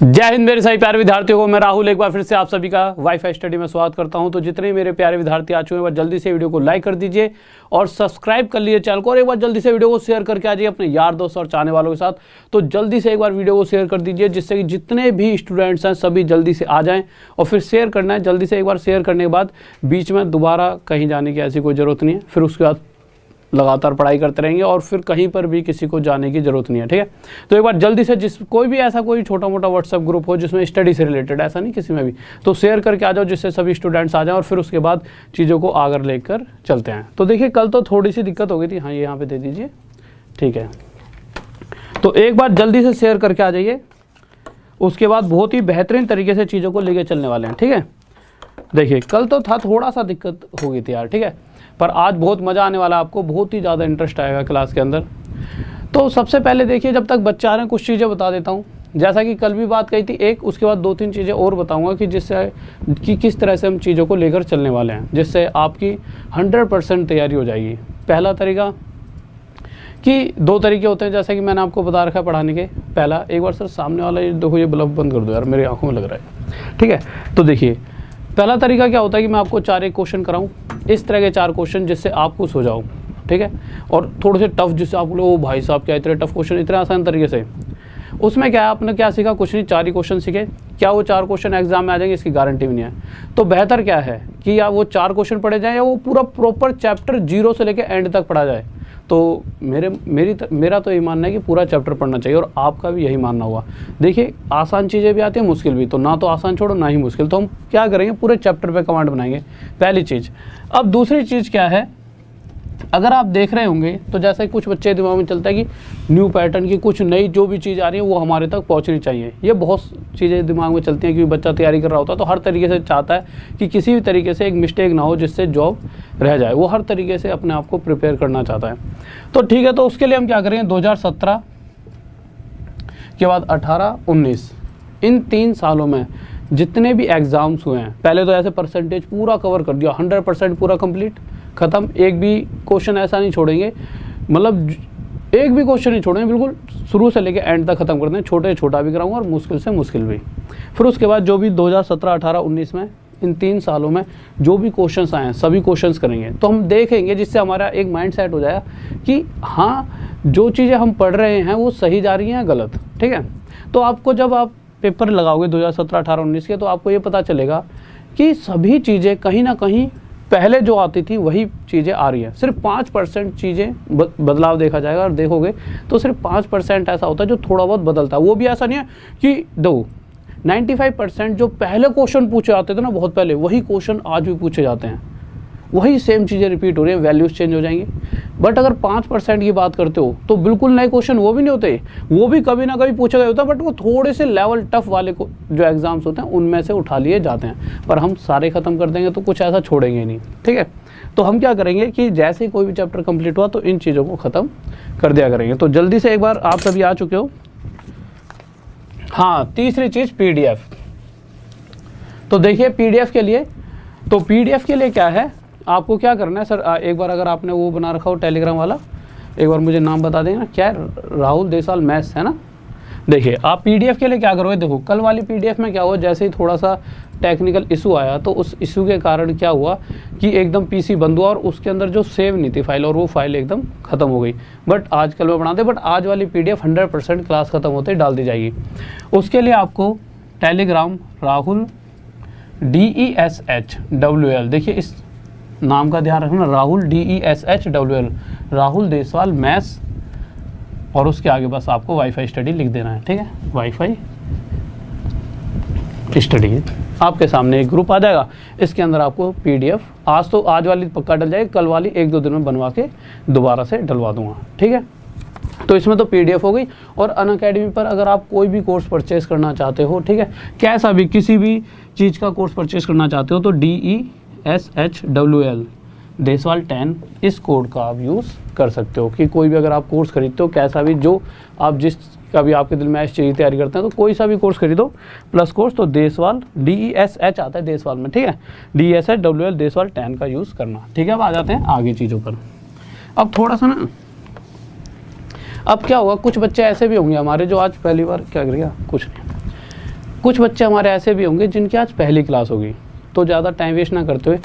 जय हिंद मेरे सभी प्यारे विद्यार्थियों को। मैं राहुल एक बार फिर से आप सभी का वाईफाई स्टडी में स्वागत करता हूं। तो जितने मेरे प्यारे विद्यार्थी आ चुके हैं वह जल्दी से वीडियो को लाइक कर दीजिए और सब्सक्राइब कर लीजिए चैनल को, और एक बार जल्दी से वीडियो को शेयर करके आ जाइए अपने यार दोस्त और चाहने वालों के साथ। तो जल्दी से एक बार वीडियो को शेयर कर दीजिए जिससे कि जितने भी स्टूडेंट्स हैं सभी जल्दी से आ जाएँ। और फिर शेयर करना है, जल्दी से एक बार शेयर करने के बाद बीच में दोबारा कहीं जाने की ऐसी कोई ज़रूरत नहीं है। फिर उसके बाद लगातार पढ़ाई करते रहेंगे और फिर कहीं पर भी किसी को जाने की ज़रूरत नहीं है, ठीक है। तो एक बार जल्दी से कोई भी ऐसा कोई छोटा मोटा व्हाट्सएप ग्रुप हो जिसमें स्टडी से रिलेटेड, ऐसा नहीं किसी में भी, तो शेयर करके आ जाओ जिससे सभी स्टूडेंट्स आ जाएं और फिर उसके बाद चीज़ों को आगे लेकर चलते हैं। तो देखिए कल तो थोड़ी सी दिक्कत हो गई थी, हाँ ये यहाँ पे दे दीजिए, ठीक है। तो एक बार जल्दी से शेयर करके आ जाइए, उसके बाद बहुत ही बेहतरीन तरीके से चीज़ों को लेके चलने वाले हैं, ठीक है। देखिए कल तो था थोड़ा सा दिक्कत हो गई थी यार, ठीक है, पर आज बहुत मज़ा आने वाला है, आपको बहुत ही ज़्यादा इंटरेस्ट आएगा क्लास के अंदर। तो सबसे पहले देखिए, जब तक बच्चे आ रहे हैं कुछ चीज़ें बता देता हूँ। जैसा कि कल भी बात कही थी एक, उसके बाद दो तीन चीज़ें और बताऊँगा कि जिससे कि किस तरह से हम चीज़ों को लेकर चलने वाले हैं, जिससे आपकी 100% तैयारी हो जाएगी। पहला तरीका कि दो तरीके होते हैं जैसा कि मैंने आपको बता रखा है पढ़ाने के। पहला, एक बार सर सामने वाला ये देखो, ये बल्ब बंद कर दो यार, मेरी आँखों में लग रहा है, ठीक है। तो देखिए पहला तरीका क्या होता है कि मैं आपको 4 एक क्वेश्चन कराऊं, इस तरह के 4 क्वेश्चन जिससे आप खुश हो जाओ, ठीक है। और थोड़े से टफ, जिससे आप लोग ओ भाई साहब क्या इतने टफ क्वेश्चन, इतने आसान तरीके से। उसमें क्या है, आपने क्या सीखा, कुछ नहीं, 4 ही क्वेश्चन सीखे। क्या वो 4 क्वेश्चन एग्जाम में आ जाएंगे, इसकी गारंटी भी नहीं है। तो बेहतर क्या है कि या वो 4 क्वेश्चन पढ़े जाए या वो पूरा प्रॉपर चैप्टर 0 से लेकर एंड तक पढ़ा जाए। तो मेरा तो यही मानना है कि पूरा चैप्टर पढ़ना चाहिए और आपका भी यही मानना होगा। देखिए आसान चीज़ें भी आती हैं, मुश्किल भी, तो ना तो आसान छोड़ो ना ही मुश्किल। तो हम क्या करेंगे, पूरे चैप्टर पे कमांड बनाएंगे, पहली चीज़। अब दूसरी चीज़ क्या है, अगर आप देख रहे होंगे तो जैसे कुछ बच्चे दिमाग में चलता है कि न्यू पैटर्न की कुछ नई जो भी चीज़ आ रही है वो हमारे तक पहुंचनी चाहिए। ये बहुत चीज़ें दिमाग में चलती हैं क्योंकि बच्चा तैयारी कर रहा होता है तो हर तरीके से चाहता है कि किसी भी तरीके से एक मिस्टेक ना हो जिससे जॉब रह जाए। वो हर तरीके से अपने आप को प्रिपेयर करना चाहता है। तो ठीक है, तो उसके लिए हम क्या करेंगे, 2017 के बाद 18, 19, इन 3 सालों में जितने भी एग्ज़ाम्स हुए हैं, पहले तो ऐसे परसेंटेज पूरा कवर कर दिया, 100% पूरा कंप्लीट ख़त्म। एक भी क्वेश्चन ऐसा नहीं छोड़ेंगे, मतलब एक भी क्वेश्चन नहीं छोड़ेंगे, बिल्कुल शुरू से लेकर एंड तक ख़त्म कर दें। छोटे छोटा भी कराऊंगा और मुश्किल से मुश्किल भी। फिर उसके बाद जो भी 2017, 18, 19 में, इन 3 सालों में जो भी क्वेश्चंस आए हैं सभी क्वेश्चंस करेंगे। तो हम देखेंगे जिससे हमारा एक माइंड सेट हो जाएगा कि हाँ जो चीज़ें हम पढ़ रहे हैं वो सही जा रही हैं या गलत, ठीक है। तो आपको जब आप पेपर लगाओगे 2017, 18, 19 के, तो आपको ये पता चलेगा कि सभी चीज़ें कहीं ना कहीं पहले जो आती थी वही चीज़ें आ रही हैं। सिर्फ 5% चीज़ें बदलाव देखा जाएगा, और देखोगे तो सिर्फ 5% ऐसा होता है जो थोड़ा बहुत बदलता है। वो भी ऐसा नहीं है कि 95% जो पहले क्वेश्चन पूछे जाते थे ना, बहुत पहले, वही क्वेश्चन आज भी पूछे जाते हैं, वही सेम चीज़ें रिपीट हो रही हैं, वैल्यूज चेंज हो जाएंगी। बट अगर 5% की बात करते हो तो बिल्कुल नए क्वेश्चन वो भी नहीं होते, वो भी कभी ना कभी पूछा गया होता है, बट वो थोड़े से लेवल टफ वाले को जो एग्जाम्स होते हैं उनमें से उठा लिए जाते हैं। पर हम सारे ख़त्म कर देंगे तो कुछ ऐसा छोड़ेंगे नहीं, ठीक है। तो हम क्या करेंगे कि जैसे ही कोई भी चैप्टर कंप्लीट हुआ तो इन चीज़ों को ख़त्म कर दिया करेंगे। तो जल्दी से एक बार आप सभी आ चुके हो। हाँ, तीसरी चीज़ PDF। तो देखिए PDF के लिए, तो PDF के लिए क्या है, आपको क्या करना है सर, एक बार अगर आपने वो बना रखा हो टेलीग्राम वाला, एक बार मुझे नाम बता देना, क्या है, राहुल देसाल मैथ्स है ना। देखिए आप PDF के लिए क्या करोगे, देखो कल वाली PDF में क्या हुआ, जैसे ही थोड़ा सा टेक्निकल इशू आया तो उस इशू के कारण क्या हुआ कि एकदम PC बंद हुआ और उसके अंदर जो सेव नहीं थी फाइल, और वो फाइल एकदम ख़त्म हो गई। बट आज कल में बनाते, बट आज वाली PDF 100% क्लास ख़त्म होते ही डाल दी जाएगी। उसके लिए आपको टेलीग्राम राहुल DESHWL, देखिए इस नाम का ध्यान रखना, राहुल DESHWL, राहुल देसवाल मैथ्स, और उसके आगे बस आपको वाईफाई स्टडी लिख देना है, ठीक है। वाईफाई स्टडी, आपके सामने एक ग्रुप आ जाएगा, इसके अंदर आपको PDF आज वाली पक्का डल जाएगी, कल वाली 1-2 दिन में बनवा के दोबारा से डलवा दूंगा, ठीक है। तो इसमें तो PDF हो गई। और अनअकैडमी पर अगर आप कोई भी कोर्स परचेज करना चाहते हो, ठीक है, कैसा भी किसी भी चीज़ का कोर्स परचेज करना चाहते हो, तो DESHWL देसवाल 10 इस कोड का आप यूज़ कर सकते हो। कि कोई भी अगर आप कोर्स खरीदते हो, कैसा भी, जो आप जिस का भी आपके दिल में ऐसी चीज़ तैयारी करते हैं, तो कोई सा भी कोर्स खरीदो प्लस कोर्स, तो देसवाल DESH आता है देसवाल में, ठीक है, DESHWL देसवाल 10 का यूज़ करना, ठीक है। अब आ जाते हैं आगे चीज़ों पर। अब थोड़ा सा ना, अब क्या होगा, कुछ बच्चे ऐसे भी होंगे हमारे जो आज पहली बार क्या करेगा, कुछ नहीं, कुछ बच्चे हमारे ऐसे भी होंगे जिनकी आज पहली क्लास होगी, तो ज़्यादा टाइम वेस्ट ना करते हुए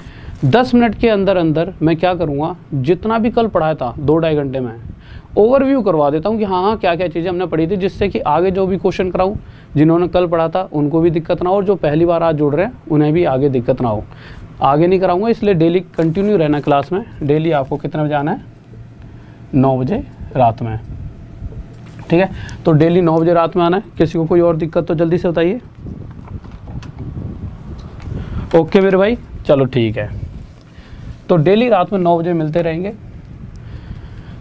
10 मिनट के अंदर अंदर मैं क्या करूँगा, जितना भी कल पढ़ाया था 2-2.5 घंटे में ओवरव्यू करवा देता हूँ कि हाँ क्या क्या चीज़ें हमने पढ़ी थी, जिससे कि आगे जो भी क्वेश्चन कराऊँ जिन्होंने कल पढ़ा था उनको भी दिक्कत ना हो, और जो पहली बार आज जुड़ रहे हैं उन्हें भी आगे दिक्कत ना हो। आगे नहीं कराऊंगा, इसलिए डेली कंटिन्यू रहना क्लास में। डेली आपको कितने बजे आना है, 9 बजे रात में, ठीक है। तो डेली 9 बजे रात में आना है। किसी को कोई और दिक्कत तो जल्दी से बताइए। ओके मेरे भाई, चलो ठीक है। तो डेली रात में 9 बजे मिलते रहेंगे।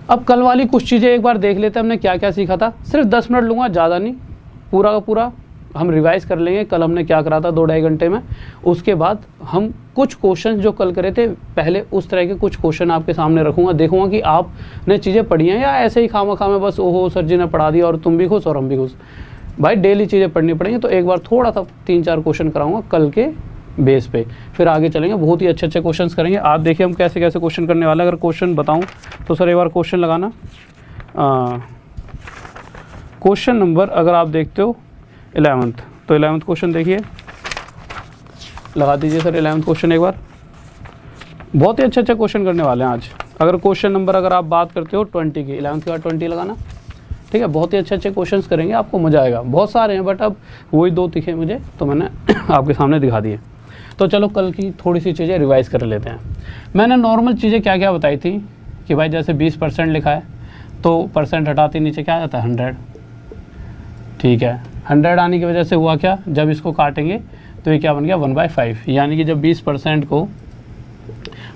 अब कल वाली कुछ चीज़ें एक बार देख लेते हैं, हमने क्या क्या सीखा था। सिर्फ 10 मिनट लूँगा, ज़्यादा नहीं, पूरा का पूरा हम रिवाइज़ कर लेंगे कल हमने क्या करा था 2-2.5 घंटे में। उसके बाद हम कुछ क्वेश्चन जो कल करे थे पहले उस तरह के कुछ क्वेश्चन आपके सामने रखूँगा, देखूँगा कि आपने चीज़ें पढ़ी हैं या ऐसे ही खामा में बस ओहो सर जी ने पढ़ा दिया और तुम भी खुश और हम भी खुश। भाई डेली चीज़ें पढ़नी पड़ेंगी, तो एक बार थोड़ा सा 3-4 क्वेश्चन कराऊँगा कल के बेस पे, फिर आगे चलेंगे। बहुत ही अच्छे अच्छे क्वेश्चंस करेंगे। आप देखिए हम कैसे कैसे क्वेश्चन करने वाले हैं। अगर क्वेश्चन बताऊं तो सर एक बार क्वेश्चन लगाना। क्वेश्चन नंबर अगर आप देखते हो 11th, तो 11th क्वेश्चन देखिए, लगा दीजिए सर 11th क्वेश्चन एक बार। बहुत ही अच्छे अच्छे क्वेश्चन करने वाले हैं आज। अगर क्वेश्चन नंबर अगर आप बात करते हो 20 की, 11th के बाद 20 लगाना, ठीक है। बहुत ही अच्छे अच्छे क्वेश्चन करेंगे, आपको मजा आएगा। बहुत सारे हैं बट अब वही 2 दिखे मुझे तो मैंने आपके सामने दिखा दिए। तो चलो कल की थोड़ी सी चीज़ें रिवाइज़ कर लेते हैं। मैंने नॉर्मल चीज़ें क्या क्या बताई थी कि भाई जैसे 20% लिखा है तो परसेंट हटाते नीचे क्या आ जाता है 100, ठीक है। 100 आने की वजह से हुआ क्या, जब इसको काटेंगे तो ये क्या बन गया 1/5, यानी कि जब 20% को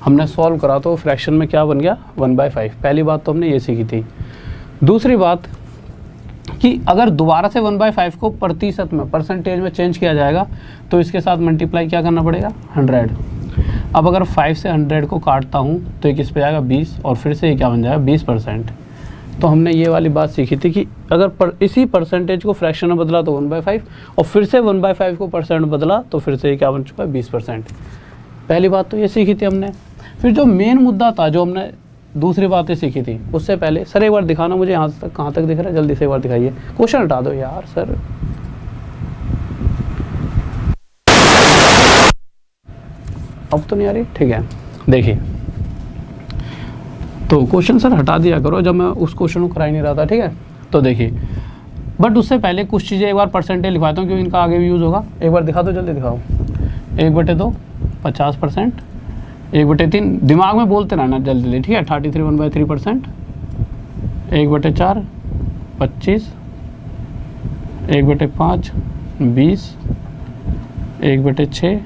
हमने सॉल्व करा तो फ्रैक्शन में क्या बन गया 1/5। पहली बात तो हमने ये सीखी थी। दूसरी बात कि अगर दोबारा से 1/5 को प्रतिशत में परसेंटेज में चेंज किया जाएगा तो इसके साथ मल्टीप्लाई क्या करना पड़ेगा 100। अब अगर 5 से 100 को काटता हूँ तो ये किस पे जाएगा 20, और फिर से ये क्या बन जाएगा 20%। तो हमने ये वाली बात सीखी थी कि अगर इसी परसेंटेज को फ्रैक्शन में बदला तो 1/5, और फिर से 1/5 को परसेंट बदला तो फिर से ये क्या बन चुका है 20%। पहली बात तो ये सीखी थी हमने। फिर जो मेन मुद्दा था जो हमने दूसरी बातें सीखी थी, उससे पहले सर एक बार दिखाना मुझे यहाँ तक, कहाँ तक दिख रहा है, जल्दी से एक बार दिखाइए। क्वेश्चन हटा दो यार सर, अब तो नहीं आ रही, ठीक है। देखिए तो क्वेश्चन सर हटा दिया करो जब मैं उस क्वेश्चन को करा ही नहीं रहा था, ठीक है। तो देखिए बट उससे पहले कुछ चीज़ें एक बार परसेंटेज लिखवाता हूँ क्योंकि इनका आगे भी यूज़ होगा। एक बार दिखा दो, जल्दी दिखाओ। 1/2 50%, 1/3 दिमाग में बोलते रहना जल्दी जल्दी, ठीक है। 33 1/3%, 1/4 25, 1/5 20, 1/6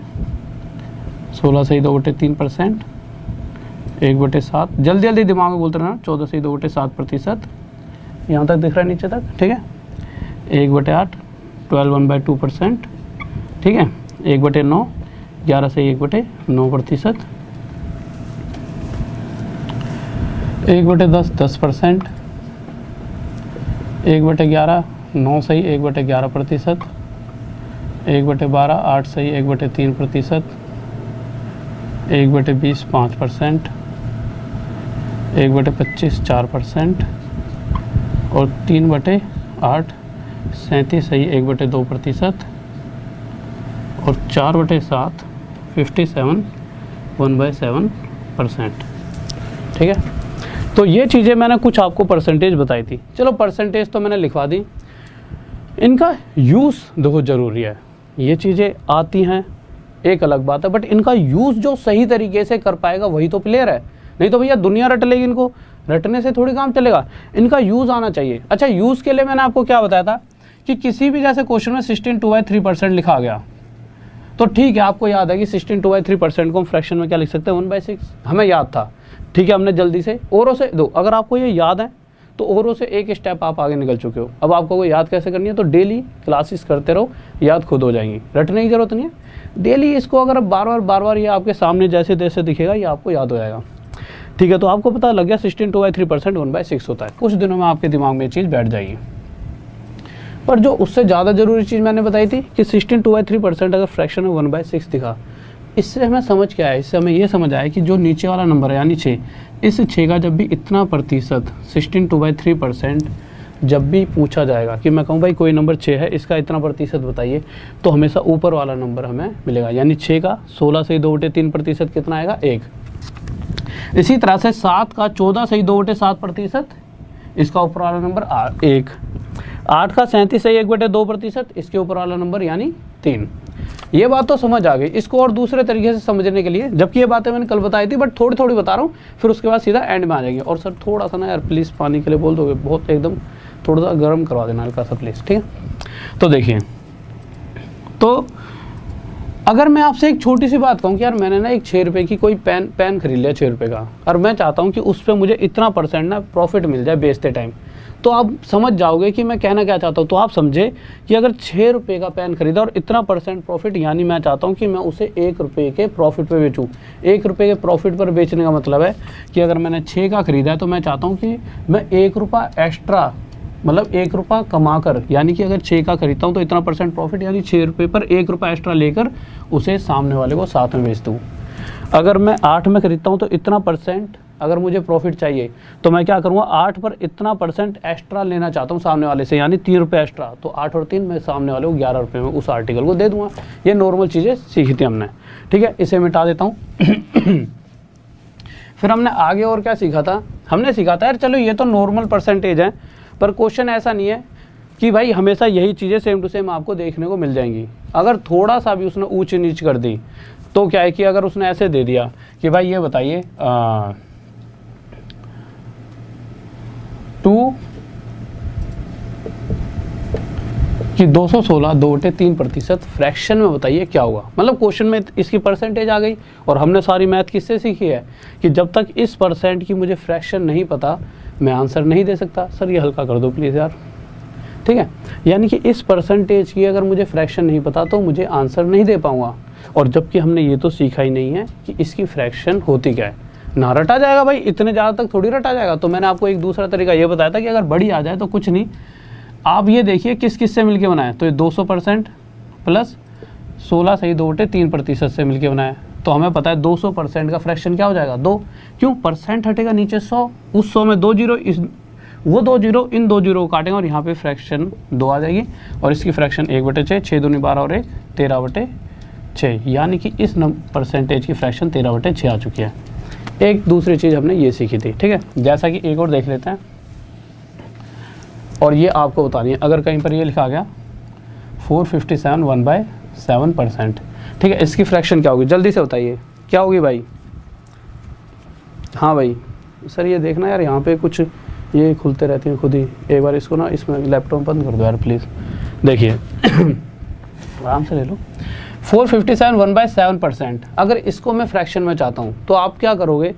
16 से 2/3%, 1/7 जल्दी जल्दी दिमाग में बोलते रहना 14 से 2/7%। यहाँ तक दिख रहा है नीचे तक, ठीक है। 1/8 12 1/2%, ठीक है। 1/9 11 से 1/9%, 1/10 10%, 1/11 9 सही 1/11%, 1/12 8 सही 1/3%, 1/20 5%, 1/25 4%, और 3/8 37 सही 1/2%, और 4/7 57 1/7%, ठीक है। तो ये चीज़ें मैंने कुछ आपको परसेंटेज बताई थी। चलो परसेंटेज तो मैंने लिखवा दी, इनका यूज़ देखो ज़रूरी है। ये चीज़ें आती हैं एक अलग बात है, बट इनका यूज़ जो सही तरीके से कर पाएगा वही तो प्लेयर है। नहीं तो भैया दुनिया रट लेगी, इनको रटने से थोड़ी काम चलेगा। इनका यूज़ आना चाहिए। अच्छा, यूज़ के लिए मैंने आपको क्या बताया था कि किसी भी जैसे क्वेश्चन में 16 2/3% लिखा गया तो ठीक है, आपको याद है कि 16 2/3% को हम फ्रैक्शन में क्या लिख सकते हैं 1/6, हमें याद था, ठीक है। हमने जल्दी से औरों से दो, अगर आपको ये याद है तो औरों से एक स्टेप आप आगे निकल चुके हो। अब आपको वो याद कैसे करनी है, तो डेली क्लासेस करते रहो, याद खुद हो जाएंगी, रटने की जरूरत नहीं है। डेली इसको अगर बार बार ये आपके सामने जैसे जैसे दिखेगा ये आपको याद हो जाएगा, ठीक है। तो आपको पता लग गया 16 2/3% 1/6 होता है। कुछ दिनों में आपके दिमाग में ये चीज़ बैठ जाएगी। पर जो उससे ज़्यादा ज़रूरी चीज़ मैंने बताई थी कि 16 2/3% अगर फ्रैक्शन में 1/6 दिखा, इससे हमें समझ क्या है, इससे हमें ये समझ आया कि जो नीचे वाला नंबर है यानी 6, इस 6 का जब भी इतना प्रतिशत 16 2/3% जब भी पूछा जाएगा कि मैं कहूँ भाई कोई नंबर 6 है, इसका इतना प्रतिशत बताइए, तो हमेशा ऊपर वाला नंबर हमें मिलेगा, यानी 6 का 16 से 2/3% कितना आएगा 1। इसी तरह से 7 का 14 से 2/7%, इसका ऊपर वाला नंबर 1। 8 का 37 से 1/2%, इसके ऊपर वाला नंबर यानी 3। ये बात तो समझ आ गई। इसको और दूसरे तरीके से समझने के लिए, जबकि ये बातें मैंने कल बताई थी, बट थोड़ी थोड़ी बता रहा हूँ, फिर उसके बाद सीधा एंड में आ जाएंगे। और सर थोड़ा सा ना यार प्लीज़ पानी के लिए बोल दोगे, बहुत एकदम थोड़ा सा गर्म करवा देना हल्का सा प्लीज़, ठीक है। तो देखिए, तो अगर मैं आपसे एक छोटी सी बात कहूँ कि यार मैंने ना एक 6 रुपये की कोई पेन खरीद लिया 6 रुपये का, और मैं चाहता हूँ कि उस पर मुझे इतना % ना प्रॉफिट मिल जाए बेचते टाइम, तो आप समझ जाओगे कि मैं कहना क्या चाहता हूँ। तो आप समझे कि अगर 6 रुपये का पेन खरीदा और इतना % प्रॉफिट, यानी मैं चाहता हूँ कि मैं उसे 1 रुपये के प्रॉफिट पे बेचूँ। 1 रुपये के प्रॉफिट पर बेचने का मतलब है कि अगर मैंने 6 का खरीदा है तो मैं चाहता हूँ कि मैं 1 रुपया एक्स्ट्रा, मतलब 1 रुपया कमा कर, यानी कि अगर 6 का खरीदता हूँ तो इतना % प्रॉफिट, यानी 6 रुपये पर 1 रुपया एक्स्ट्रा लेकर उसे सामने वाले को साथ में बेच दूँ। अगर मैं 8 में खरीदता हूँ तो इतना % अगर मुझे प्रॉफिट चाहिए तो मैं क्या करूँगा, 8 पर इतना % एक्स्ट्रा लेना चाहता हूँ सामने वाले से, यानी 3 रुपये एक्स्ट्रा, तो 8 और 3 मैं सामने वाले को 11 रुपये में उस आर्टिकल को दे दूँगा। ये नॉर्मल चीज़ें सीखी थी हमने, ठीक है। इसे मिटा देता हूँ। फिर हमने आगे और क्या सीखा था, हमने सीखा था यार चलो ये तो नॉर्मल % है, पर क्वेश्चन ऐसा नहीं है कि भाई हमेशा यही चीज़ें सेम टू सेम आपको देखने को मिल जाएंगी। अगर थोड़ा सा भी उसने ऊंच नीच कर दी तो क्या है कि अगर उसने ऐसे दे दिया कि भाई ये बताइए 2 कि 216 2/3% फ्रैक्शन में बताइए क्या होगा। मतलब क्वेश्चन में इसकी % आ गई, और हमने सारी मैथ किससे सीखी है कि जब तक इस % की मुझे फ्रैक्शन नहीं पता मैं आंसर नहीं दे सकता। सर ये हल्का कर दो प्लीज़ यार, ठीक है। यानी कि इस % की अगर मुझे फ्रैक्शन नहीं पता तो मुझे आंसर नहीं दे पाऊँगा, और जबकि हमने ये तो सीखा ही नहीं है कि इसकी फ्रैक्शन होती क्या है। ना रटा जाएगा भाई, इतने ज़्यादा तक थोड़ी रटा जाएगा। तो मैंने आपको एक दूसरा तरीका ये बताया था कि अगर बड़ी आ जाए तो कुछ नहीं, आप ये देखिए किस किस से मिलके बनाए, तो ये 200% प्लस 16 से 2/3% से मिलके बनाए, तो हमें पता है 200% का फ्रैक्शन क्या हो जाएगा 2। क्यों, % हटेगा नीचे 100, उस 100 में 2 जीरो, वो 2 जीरो इन 2 जीरो को काटेंगे और यहाँ पे फ्रैक्शन 2 आ जाएगी, और इसकी फ्रैक्शन 1/6, 6 दूनी 12 और 1 13/6, यानी कि इस % की फ्रैक्शन 13/6 आ चुकी है। एक दूसरी चीज़ हमने ये सीखी थी, ठीक है। जैसा कि एक और देख लेते हैं, और ये आपको बतानी है। अगर कहीं पर ये लिखा गया 457 1/7%, ठीक है, इसकी फ्रैक्शन क्या होगी, जल्दी से बताइए क्या होगी भाई। हाँ भाई सर ये देखना यार, यहाँ पे कुछ ये खुलते रहती हैं खुद ही, एक बार इसको ना इसमें लैपटॉप बंद कर दो यार प्लीज़। देखिए आराम से ले लो। 457 1/7%, अगर इसको मैं फ्रैक्शन में चाहता हूँ तो आप क्या करोगे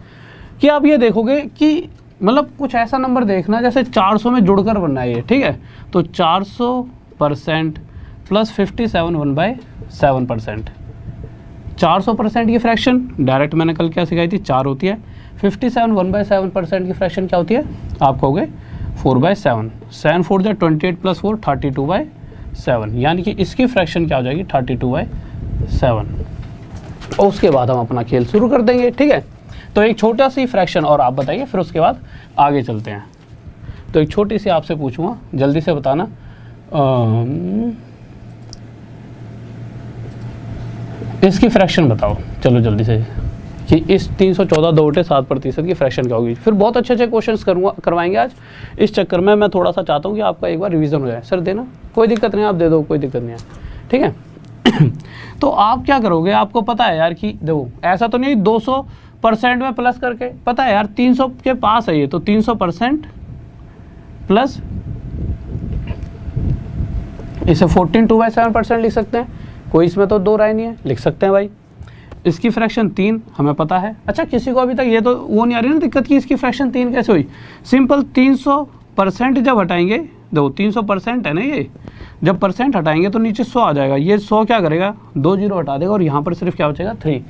कि आप ये देखोगे कि मतलब कुछ ऐसा नंबर देखना जैसे 400 में जुड़कर बनना है ये, ठीक है। तो 400% प्लस 57 1/7%, 400% की फ्रैक्शन डायरेक्ट मैंने कल क्या सिखाई थी 4 होती है। 57 1/7% की फ्रैक्शन क्या होती है, आप कहोगे 4/7, 7 4 जा 28 प्लस 4 32/7, यानी कि इसकी फ्रैक्शन क्या हो जाएगी 32/7। और उसके बाद हम अपना खेल शुरू कर देंगे, ठीक है। तो एक छोटा सी फ्रैक्शन और आप बताइए, फिर उसके बाद आगे चलते हैं। तो एक छोटी सी आपसे पूछूंगा, जल्दी से बताना। इसकी फ्रैक्शन बताओ चलो जल्दी से, कि इस 314 2/7% की फ्रैक्शन क्या होगी। फिर बहुत अच्छे अच्छे क्वेश्चंस करवाएंगे आज। इस चक्कर में मैं थोड़ा सा चाहता हूँ कि आपका एक बार रिवीजन हो जाए। सर देना, कोई दिक्कत नहीं, आप दे दो, कोई दिक्कत नहीं है, ठीक है। तो आप क्या करोगे, आपको पता है यार कि देखो ऐसा तो नहीं 200% में प्लस करके, पता है यार 300 के पास है ये, तो 300% प्लस इसे 14 2/7% लिख सकते हैं, कोई इसमें तो दो राय नहीं है, लिख सकते हैं भाई। इसकी फ्रैक्शन 3 हमें पता है। अच्छा किसी को अभी तक ये तो वो नहीं आ रही ना दिक्कत की इसकी फ्रैक्शन 3 कैसे हुई। सिंपल 300% जब हटाएंगे, देखो 300% है ना ये, जब % हटाएंगे तो नीचे 100 आ जाएगा। ये 100 क्या करेगा, 2 जीरो हटा देगा और यहाँ पर सिर्फ क्या बचेगा 3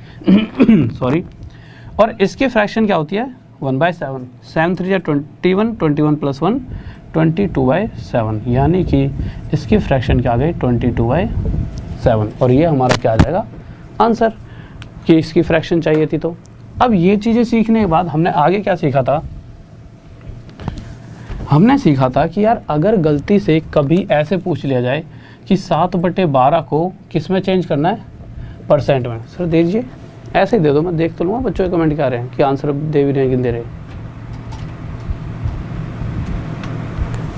सॉरी। और इसकी फ्रैक्शन क्या होती है 1/7, 7 3 21, 21 प्लस 1 22/7, यानी कि इसकी फ्रैक्शन क्या आ गई 22/7। और ये हमारा क्या आ जाएगा आंसर, कि इसकी फ्रैक्शन चाहिए थी। तो अब ये चीज़ें सीखने के बाद हमने आगे क्या सीखा था, हमने सीखा था कि यार अगर गलती से कभी ऐसे पूछ लिया जाए कि 7/12 को किस में चेंज करना है, परसेंट में। सर दीजिए, ऐसे ही दे दो, मैं देख तो लूँगा बच्चों के कमेंट क्या रहे हैं कि आंसर दे भी रहे हैं कि दे रहे।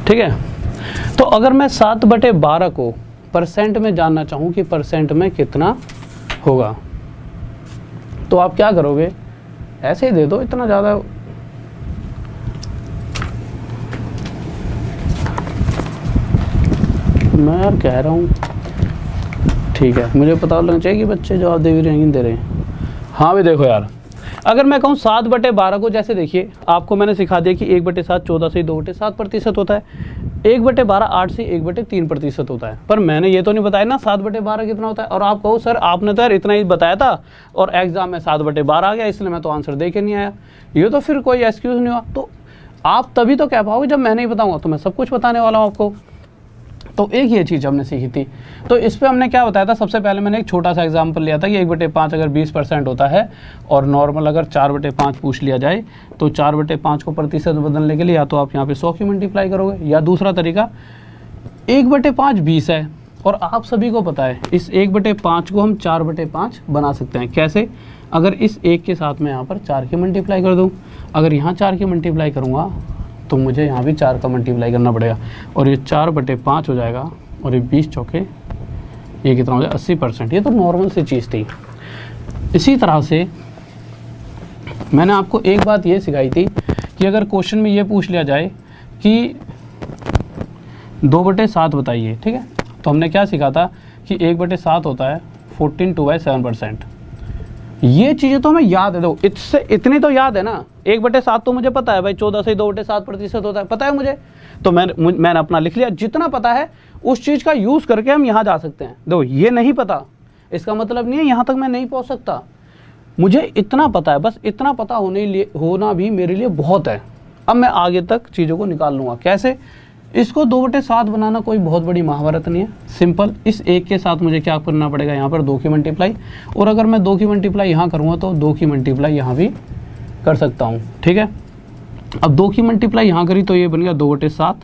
ठीक है, तो अगर मैं 7/12 को परसेंट में जानना चाहूँ कि परसेंट में कितना होगा, तो आप क्या करोगे, ऐसे ही दे दो, इतना ज़्यादा मैं यार कह रहा हूँ। ठीक है, मुझे पता लगना चाहिए कि बच्चे जवाब दे भी रहे हैं कि दे रहे हैं। हाँ भी देखो यार, अगर मैं कहूँ 7/12 को, जैसे देखिए आपको मैंने सिखा दिया कि 1/7 14 से 2/7% होता है, 1/12 8 से 1/3% होता है। पर मैंने ये तो नहीं बताया ना 7/12 कितना होता है। और आप कहो सर आपने तो यार इतना ही बताया था और एग्जाम में 7/12 आ गया, इसलिए मैं तो आंसर दे के नहीं आया। ये तो फिर कोई एक्सक्यूज़ नहीं हुआ। तो आप तभी तो कह पाओगे जब मैं नहीं बताऊँगा, तो मैं सब कुछ बताने वाला हूँ आपको। तो एक ये चीज़ हमने सीखी थी। तो इस पे हमने क्या बताया था, सबसे पहले मैंने एक छोटा सा एग्जाम्पल लिया था कि 1/5 अगर 20% होता है और नॉर्मल अगर 4/5 पूछ लिया जाए, तो 4/5 को प्रतिशत बदलने के लिए या तो आप यहाँ पे 100 की मल्टीप्लाई करोगे, या दूसरा तरीका 1/5 20 है और आप सभी को पता है इस 1/5 को हम 4/5 बना सकते हैं। कैसे, अगर इस 1 के साथ में यहाँ पर 4 की मल्टीप्लाई कर दूँ, अगर यहाँ 4 की मल्टीप्लाई करूँगा तो मुझे यहाँ भी 4 का मल्टीप्लाई करना पड़ेगा और ये 4/5 हो जाएगा और ये 20 चौके ये कितना हो जाएगा 80%। ये तो नॉर्मल सी चीज़ थी। इसी तरह से मैंने आपको एक बात ये सिखाई थी कि अगर क्वेश्चन में ये पूछ लिया जाए कि 2/7 बताइए, ठीक है, तो हमने क्या सीखा था कि 1/7 होता है 14 2/7%। ये चीज़ें तो हमें याद है, देखो इससे इतनी तो याद है ना। 1/7 तो मुझे पता है भाई, 14 से 2/7% होता है, पता है मुझे। तो मैंने अपना लिख लिया। जितना पता है उस चीज़ का यूज़ करके हम यहाँ जा सकते हैं। देखो ये नहीं पता इसका मतलब नहीं है यहाँ तक मैं नहीं पहुँच सकता। मुझे इतना पता है, बस इतना पता होना भी मेरे लिए बहुत है। अब मैं आगे तक चीज़ों को निकाल लूँगा। कैसे, इसको 2/7 बनाना कोई बहुत बड़ी महाभारत नहीं है, सिंपल। इस 1 के साथ मुझे क्या करना पड़ेगा, यहाँ पर 2 की मल्टीप्लाई, और अगर मैं 2 की मल्टीप्लाई यहाँ करूँगा तो 2 की मल्टीप्लाई यहाँ भी कर सकता हूँ। ठीक है, अब 2 की मल्टीप्लाई यहाँ करी तो ये बन गया 2/7।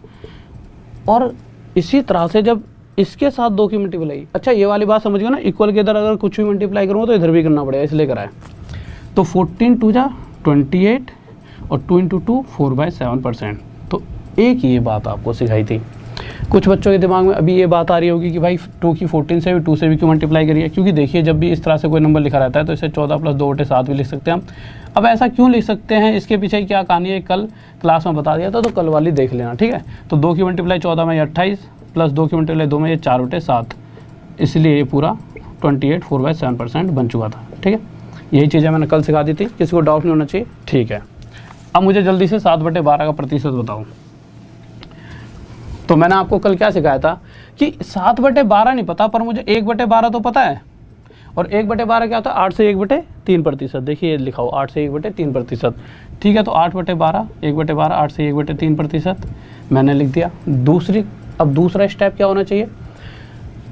और इसी तरह से जब इसके साथ 2 की मल्टीप्लाई, अच्छा ये वाली बात समझ गए ना, इक्वल के इधर अगर कुछ भी मल्टीप्लाई करूँगा तो इधर भी करना पड़ेगा, इसलिए कराए। तो 14 2 जा 28 और 2 × 2 4/7%। तो एक ये बात आपको सिखाई थी। कुछ बच्चों के दिमाग में अभी ये बात आ रही होगी कि भाई 2 की 14 से भी 2 से भी क्यों मल्टीप्लाई करिए, क्योंकि देखिए जब भी इस तरह से कोई नंबर लिखा रहता है तो इसे 14 + 2/7 भी लिख सकते हैं हम। अब ऐसा क्यों लिख सकते हैं, इसके पीछे क्या कहानी है, कल क्लास में बता दिया था, तो कल वाली देख लेना। ठीक है, तो 2 की मल्टीप्लाई 14 में 28 प्लस 2 की मल्टीप्लाई 2 में ये 4/7, इसलिए ये पूरा 28 4/7% बन चुका था। ठीक है, यही चीज़ें मैंने कल सिखा दी थी, किसी को डाउट नहीं होना चाहिए। ठीक है, अब मुझे जल्दी से 7/12 का प्रतिशत बताओ। तो मैंने आपको कल क्या सिखाया था कि 7/12 नहीं पता, पर मुझे 1/12 तो पता है। और 1/12 क्या होता है, 8 से 1/3%। देखिए ये लिखा हो 8 से 1/3%। ठीक है, तो 8/12 1/12 8 से 1/3% मैंने लिख दिया। अब दूसरा स्टेप क्या होना चाहिए,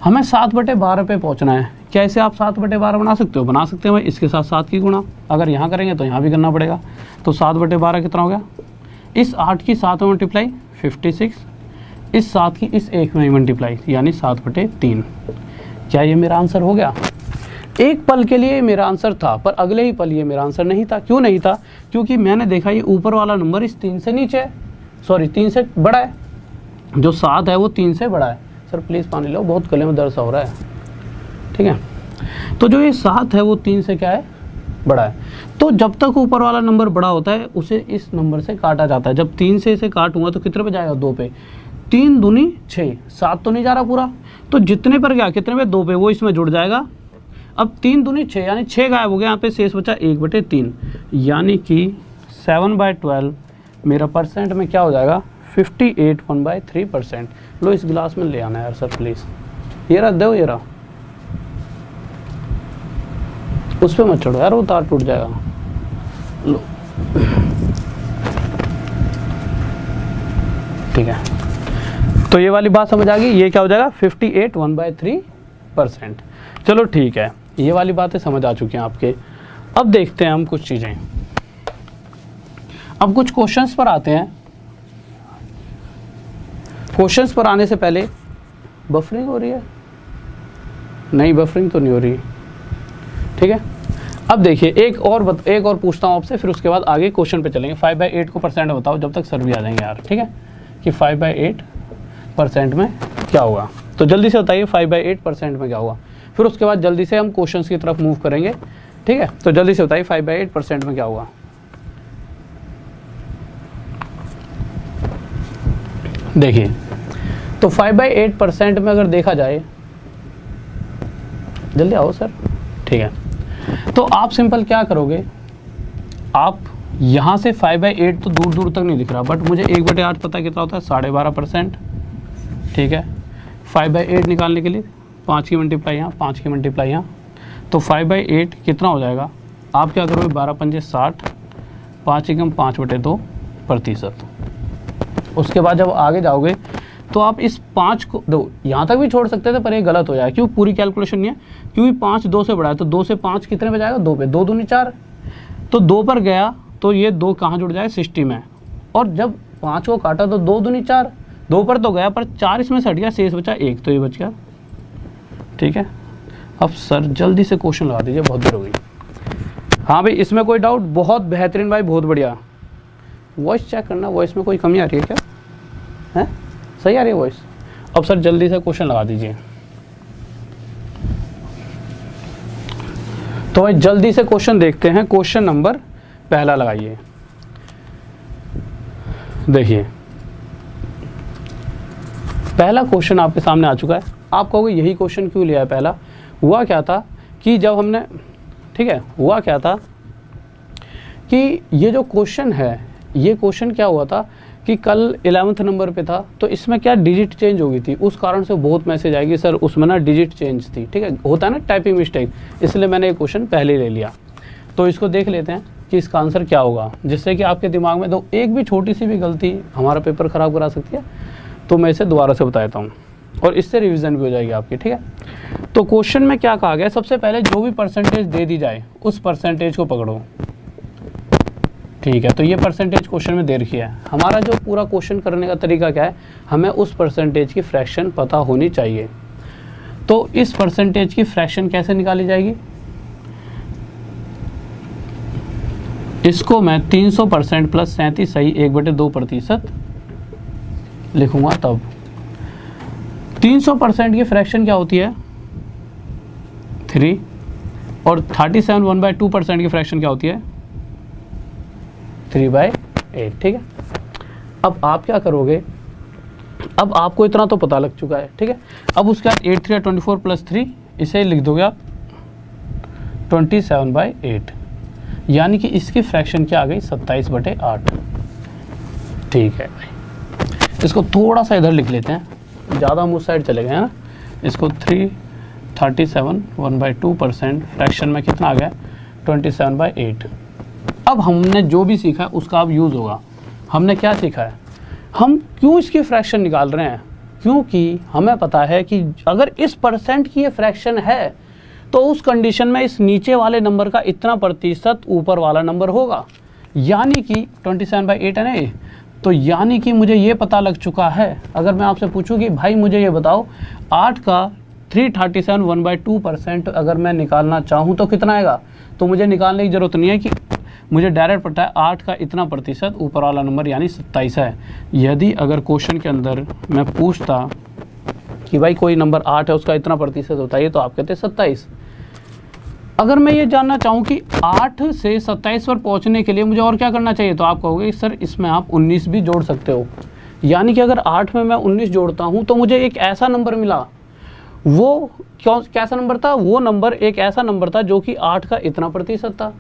हमें 7/12 पे पहुंचना है। कैसे आप 7/12 बना सकते हो, बना सकते हैं भाई, इसके साथ 7 की गुणा, अगर यहाँ करेंगे तो यहाँ भी करना पड़ेगा। तो 7/12 कितना हो गया, इस 8 की 7 में मल्टीप्लाई 56, इस 7 की इस 1 में मल्टीप्लाई यानी 7/3। क्या ये मेरा आंसर हो गया? एक पल के लिए मेरा आंसर था, पर अगले ही पल ये मेरा आंसर नहीं था। क्यों नहीं था? क्योंकि मैंने देखा ये ऊपर वाला नंबर इस 3 से नीचे है, सॉरी 3 से बड़ा है। जो 7 है वो 3 से बड़ा है। सर प्लीज़ पानी लो, बहुत गले में दर्द सा हो रहा है। ठीक है, तो जो ये 7 है वो 3 से क्या है, बड़ा है। तो जब तक ऊपर वाला नंबर बड़ा होता है उसे इस नंबर से काटा जाता है। जब 3 से इसे काटूंगा तो कितने पे जाएगा, 2 पे। 3 दूनी 6, 7 तो नहीं जा रहा पूरा, तो जितने पर गया कितने पे, 2 पे, वो इसमें जुड़ जाएगा। अब 3 दूनी 6 यानी 6 गायब हो गया, यहाँ पे शेष बचा 1/3 यानी कि 7/12 मेरा परसेंट में क्या हो जाएगा, 58 1/3%। लो इस गिलास में ले आना यार सर प्लीज़, ये रहा दो, ये रहा, उस पर मत चढ़ो यार, वो तार टूट जाएगा। लो ठीक है, तो ये वाली बात समझ आ गई। ये क्या हो जाएगा, 58 1/3%। चलो ठीक है, ये वाली बातें समझ आ चुकी हैं आपके। अब देखते हैं हम कुछ चीज़ें, अब कुछ क्वेश्चंस पर आते हैं। क्वेश्चंस पर आने से पहले बफरिंग हो रही है? नहीं, बफरिंग तो नहीं हो रही। ठीक है, अब देखिए एक और पूछता हूँ आपसे, फिर उसके बाद आगे क्वेश्चन पे चलेंगे। 5/8 को परसेंट में बताओ, जब तक सर भी आ जाएंगे यार। ठीक है, कि 5/8% में क्या होगा, तो जल्दी से बताइए 5/8% में क्या होगा। फिर उसके बाद जल्दी से हम क्वेश्चंस की तरफ मूव करेंगे। ठीक है, तो जल्दी से बताइए 5/8% में क्या होगा। देखिए, तो 5/8% में अगर देखा जाए, जल्दी आओ सर। ठीक है, तो आप सिंपल क्या करोगे, आप यहाँ से 5/8 तो दूर दूर तक नहीं दिख रहा, बट मुझे 1/8 पता कितना होता है, 12.5%। ठीक है, 5/8 निकालने के लिए 5 की मल्टीप्लाई यहाँ, 5 की मल्टीप्लाई यहाँ, तो 5/8 कितना हो जाएगा, आप क्या करोगे, 12×5 = 60, 5 एकम 5/2%। उसके बाद जब आगे जाओगे तो आप इस 5 को दो यहाँ तक भी छोड़ सकते थे, पर ये गलत हो जाएगा, क्यों, पूरी कैलकुलेशन नहीं है, क्योंकि 5 2 से बड़ा है, तो 2 से 5 कितने पे जाएगा, 2 पे, 2 दूनी 4, तो 2 पर गया तो ये 2 कहाँ जुड़ जाए, 60 में, और जब 5 को काटा तो 2 दूनी 4, 2 पर तो गया, पर 4 इसमें से हट गया, शेष बचा 1, तो ये बच गया। ठीक है, अब सर जल्दी से क्वेश्चन लगा दीजिए, बहुत देर हो गई। हाँ भाई, इसमें कोई डाउट, बहुत बेहतरीन भाई, बहुत बढ़िया। वॉइस चेक करना, वॉइस में कोई कमी आ रही है क्या, है सही आ रही है वॉइस। अब सर जल्दी से क्वेश्चन लगा दीजिए। तो भाई जल्दी से क्वेश्चन देखते हैं। क्वेश्चन नंबर पहला लगाइए। देखिए, पहला क्वेश्चन आपके सामने आ चुका है। आप कहोगे यही क्वेश्चन क्यों लिया है पहला, हुआ क्या था कि जब हमने, ठीक है, हुआ क्या था कि ये जो क्वेश्चन है, ये क्वेश्चन क्या हुआ था कि कल 11th नंबर पे था, तो इसमें क्या डिजिट चेंज हो गई थी, उस कारण से बहुत मैसेज आएगी सर उसमें ना डिजिट चेंज थी। ठीक है, होता है ना टाइपिंग मिस्टेक, इसलिए मैंने ये क्वेश्चन पहले ले लिया। तो इसको देख लेते हैं कि इसका आंसर क्या होगा, जिससे कि आपके दिमाग में तो एक भी छोटी सी भी गलती हमारा पेपर ख़राब करा सकती है। तो मैं इसे दोबारा से बता देता हूँ और इससे रिवीजन भी हो जाएगी आपकी। ठीक है, तो क्वेश्चन में क्या कहा गया, सबसे पहले जो भी परसेंटेज दे दी जाए उस परसेंटेज को पकड़ो। ठीक है, तो ये परसेंटेज क्वेश्चन में दे रखी है। हमारा जो पूरा क्वेश्चन करने का तरीका क्या है, हमें उस परसेंटेज की फ्रैक्शन पता होनी चाहिए। तो इस परसेंटेज की फ्रैक्शन कैसे निकाली जाएगी, इसको मैं 300% प्लस 37 सही 1/2% लिखूंगा। तब 300% की फ्रैक्शन क्या होती है, 3, और 37 1/2% की फ्रैक्शन क्या होती है, 3/8। ठीक है, अब आप क्या करोगे, अब आपको इतना तो पता लग चुका है। ठीक है, अब उसके बाद 8 3 24 प्लस 3, इसे लिख दोगे आप 27/8, यानी कि इसकी फ्रैक्शन क्या आ गई, 27/8। ठीक है, इसको थोड़ा सा इधर लिख लेते हैं, ज़्यादा हम उस साइड चले गए हैं ना। इसको 337 1/2% फ्रैक्शन में कितना आ गया, 27/8। अब हमने जो भी सीखा है उसका अब यूज़ होगा। हमने क्या सीखा है, हम क्यों इसकी फ्रैक्शन निकाल रहे हैं, क्योंकि हमें पता है कि अगर इस परसेंट की ये फ्रैक्शन है तो उस कंडीशन में इस नीचे वाले नंबर का इतना प्रतिशत ऊपर वाला नंबर होगा, यानी कि 27/8 है ना, तो यानी कि मुझे ये पता लग चुका है। अगर मैं आपसे पूछूं कि भाई मुझे ये बताओ 8 का 337 1/2% अगर मैं निकालना चाहूँ तो कितना आएगा, तो मुझे निकालने की ज़रूरत नहीं है कि मुझे डायरेक्ट पता है 8 का इतना प्रतिशत ऊपर वाला नंबर यानी 27 है। यदि अगर क्वेश्चन के अंदर मैं पूछता कि भाई कोई नंबर 8 है उसका इतना प्रतिशत होता है, तो आप कहते 27। अगर मैं ये जानना चाहूँ कि 8 से 27 पर पहुँचने के लिए मुझे और क्या करना चाहिए, तो आप कहोगे सर इसमें आप 19 भी जोड़ सकते हो, यानी कि अगर 8 में मैं 19 जोड़ता हूँ तो मुझे एक ऐसा नंबर मिला। वो कैसा नंबर था, वो नंबर एक ऐसा नंबर था जो कि 8 का इतना प्रतिशत था।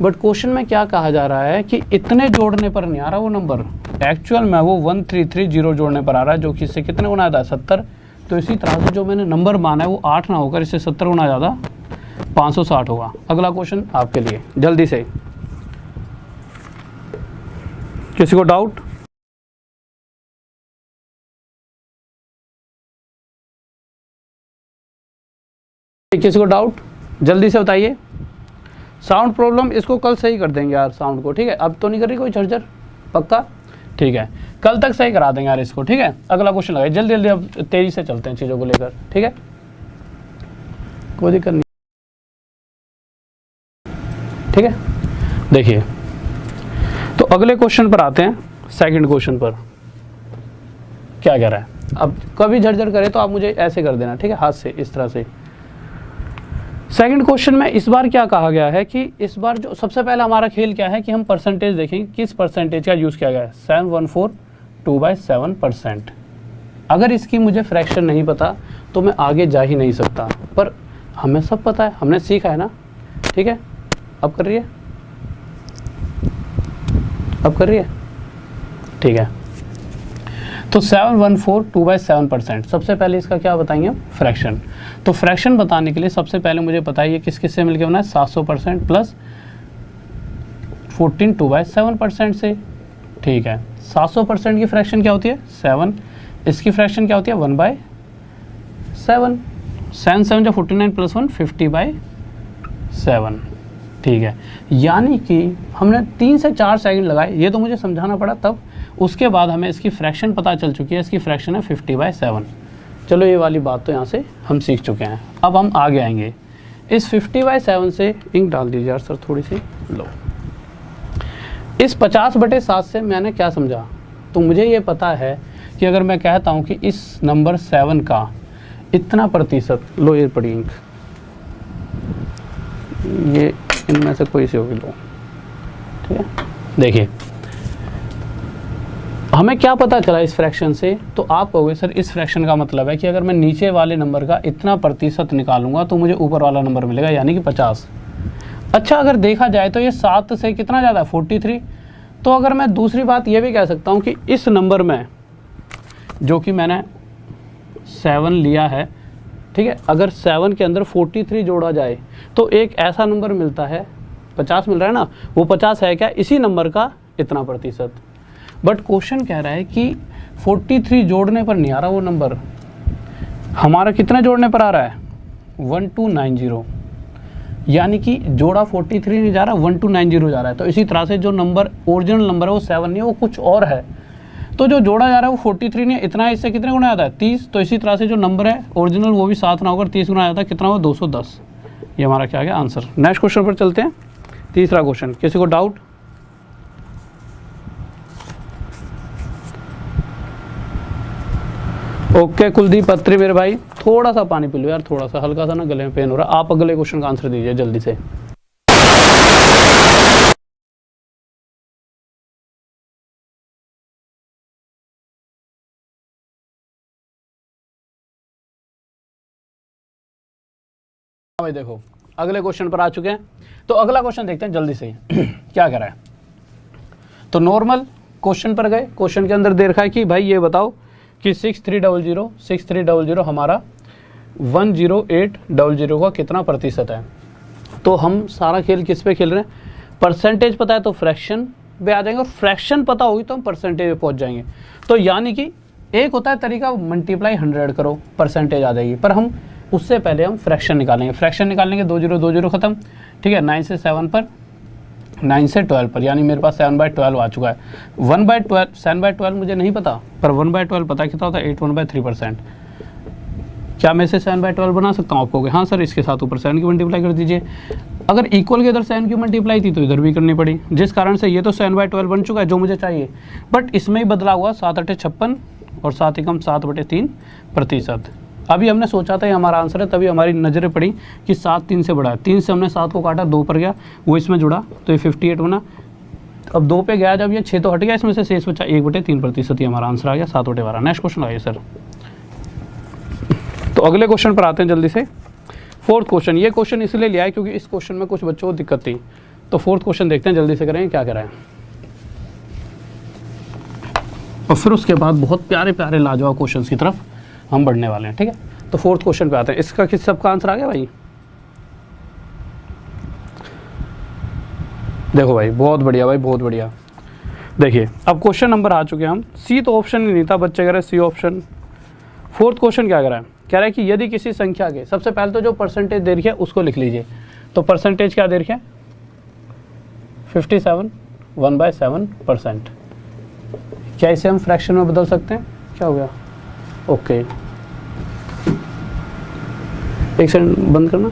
बट क्वेश्चन में क्या कहा जा रहा है कि इतने जोड़ने पर नहीं आ रहा वो नंबर, एक्चुअल में वो 1330 जोड़ने पर आ रहा है, जो कि इससे कितने गुना आता है, 70। तो इसी तरह से जो मैंने नंबर माना है वो 8 ना होकर इससे 70 गुना ज़्यादा 560 होगा। अगला क्वेश्चन आपके लिए, जल्दी से, किसी को डाउट? किसी को डाउट जल्दी से बताइए। साउंड प्रॉब्लम, इसको कल सही कर देंगे यार साउंड को, ठीक है। अब तो नहीं कर रही कोई झरझर, पक्का? ठीक है, कल तक सही करा देंगे यार इसको। ठीक है, अगला क्वेश्चन लगाइए जल्दी जल्दी, अब तेजी से चलते हैं चीज़ों को लेकर। ठीक है, कोई दिक्कत नहीं। ठीक है, देखिए तो अगले क्वेश्चन पर आते हैं, सेकंड क्वेश्चन पर क्या कह रहा है। अब कभी झड़झड़ करे तो आप मुझे ऐसे कर देना, ठीक है, हाथ से इस तरह से। सेकंड क्वेश्चन में इस बार क्या कहा गया है कि इस बार जो सबसे पहले हमारा खेल क्या है कि हम परसेंटेज देखेंगे, किस परसेंटेज का यूज़ किया गया है, 714/2/7%। अगर इसकी मुझे फ्रैक्शन नहीं पता तो मैं आगे जा ही नहीं सकता, पर हमें सब पता है, हमने सीखा है ना। ठीक है, अब कर रही है, अब कर रही है। ठीक है, तो 714/2/7%। सबसे पहले इसका क्या बताएंगे हम, फ्रैक्शन। तो फ्रैक्शन बताने के लिए सबसे पहले मुझे बताइए किस किस से मिलकर बना है, 700% प्लस 14 2/7% से। ठीक है, 700% की फ्रैक्शन क्या होती है, 7। इसकी फ्रैक्शन क्या होती है, 1/7। 7 7 जो 49 प्लस 1 50/7। ठीक है, यानी कि हमने 3 से 4 सेकंड लगाए, ये तो मुझे समझाना पड़ा तब। उसके बाद हमें इसकी फ्रैक्शन पता चल चुकी है, इसकी फ्रैक्शन है 50/7। चलो ये वाली बात तो यहाँ से हम सीख चुके हैं। अब हम आगे आएंगे, इस 50/7 से इंक डाल दीजिए यार सर थोड़ी सी, लो। इस 50/7 से मैंने क्या समझा, तो मुझे ये पता है कि अगर मैं कहता हूँ कि इस नंबर 7 का इतना प्रतिशत, लो ये पड़ी इंक, ये इनमें से कोई सी होगी, लो। ठीक है, देखिए हमें क्या पता चला इस फ्रैक्शन से, तो आप कहोगे सर इस फ्रैक्शन का मतलब है कि अगर मैं नीचे वाले नंबर का इतना प्रतिशत निकालूंगा तो मुझे ऊपर वाला नंबर मिलेगा, यानी कि 50। अच्छा, अगर देखा जाए तो ये 7 से कितना ज़्यादा है, 43। तो अगर मैं दूसरी बात ये भी कह सकता हूँ कि इस नंबर में जो कि मैंने 7 लिया है, ठीक है, अगर 7 के अंदर 43 जोड़ा जाए तो एक ऐसा नंबर मिलता है, 50 मिल रहा है ना, वो 50 है क्या, इसी नंबर का इतना प्रतिशत। बट क्वेश्चन कह रहा है कि 43 जोड़ने पर नहीं आ रहा वो नंबर, हमारा कितने जोड़ने पर आ रहा है, 1290, यानी कि जोड़ा 43 नहीं जा रहा, 1290 जा रहा है। तो इसी तरह से जो नंबर ओरिजिनल नंबर है वो 7 नहीं है, वो कुछ और है। तो जो जोड़ा जा रहा है वो 43 नहीं है, इतना है, इससे कितने गुना आता है, 30। तो इसी तरह से जो नंबर है ओरिजिनल वो भी 7 ना होकर 30 गुना आता है, कितना हुआ, 210। ये हमारा क्या आ गया आंसर। नेक्स्ट क्वेश्चन पर चलते हैं, तीसरा क्वेश्चन। किसी को डाउट? ओके कुलदीप अत्री मेरे भाई, थोड़ा सा पानी पी लो यार, थोड़ा सा, हल्का सा ना गले में पेन हो रहा है। आप अगले क्वेश्चन का आंसर दीजिए जल्दी से। भाई देखो अगले क्वेश्चन पर आ चुके हैं, तो अगला क्वेश्चन देखते हैं जल्दी से क्या कह रहा है। तो नॉर्मल क्वेश्चन पर गए, क्वेश्चन के अंदर दे रखा है कि भाई ये बताओ कि 6300 हमारा 10800 का कितना प्रतिशत है। तो हम सारा खेल किस पे खेल रहे हैं, परसेंटेज पता है तो फ्रैक्शन पे आ जाएंगे, और फ्रैक्शन पता होगी तो हम परसेंटेज पे पहुंच जाएंगे। तो यानी कि एक होता है तरीका मल्टीप्लाई 100 करो, परसेंटेज आ जाएगी, पर हम उससे पहले हम फ्रैक्शन निकालेंगे। फ्रैक्शन निकालने के 2 0 खत्म, ठीक है, 9 से 7 पर, 9 से 12 पर, यानी मेरे पास 7/12 आ चुका है। 1/12, 7/12 मुझे नहीं पता, पर 1/12 पता कितना होता है, 81/3%। क्या मैं इसे 7/12 बना सकता हूँ? आप कहोगे हाँ सर, इसके साथ ऊपर 7 की मल्टीप्लाई कर दीजिए। अगर इक्वल के इधर 7 की मल्टीप्लाई थी तो इधर भी करनी पड़ी, जिस कारण से ये तो 7/12 बन चुका है जो मुझे चाहिए, बट इसमें ही बदला हुआ 7 8 56 और 7 एकम 7/3%। अभी हमने सोचा था ये हमारा आंसर है, तभी हमारी नज़रें पड़ी कि 7 3 से बड़ा है। 3 से हमने 7 को काटा, 2 पर गया, वो इसमें जुड़ा तो ये 58 बना। अब 2 पे गया जब ये 6 तो हट गया, इसमें से शेष बचा 1/3%, ही हमारा आंसर आ गया 7/12। नेक्स्ट क्वेश्चन आइए सर। तो अगले क्वेश्चन पर आते हैं जल्दी से। फोर्थ क्वेश्चन, ये क्वेश्चन इसलिए लिया है क्योंकि इस क्वेश्चन में कुछ बच्चों को दिक्कत थी। तो फोर्थ क्वेश्चन देखते हैं जल्दी से, करेंगे क्या कह रहे हैं, और फिर उसके बाद बहुत प्यारे प्यारे लाजवाब क्वेश्चन की तरफ हम बढ़ने वाले हैं। ठीक है, तो फोर्थ क्वेश्चन पे आते हैं। इसका किस सबका आंसर आ गया भाई? देखो भाई, बहुत बढ़िया भाई, बहुत बढ़िया। देखिए अब क्वेश्चन नंबर आ चुके हैं हम। सी तो ऑप्शन ही नहीं था, बच्चे कह रहे सी ऑप्शन। फोर्थ क्वेश्चन क्या कह रहा है, कह रहा है कि यदि किसी संख्या के, सबसे पहले तो जो परसेंटेज दे रखी है उसको लिख लीजिए। तो परसेंटेज क्या दे रखी है, 57 1/7%। क्या इसे हम फ्रैक्शन में बदल सकते हैं? क्या हो गया? ओके, एक सेकंड बंद करना।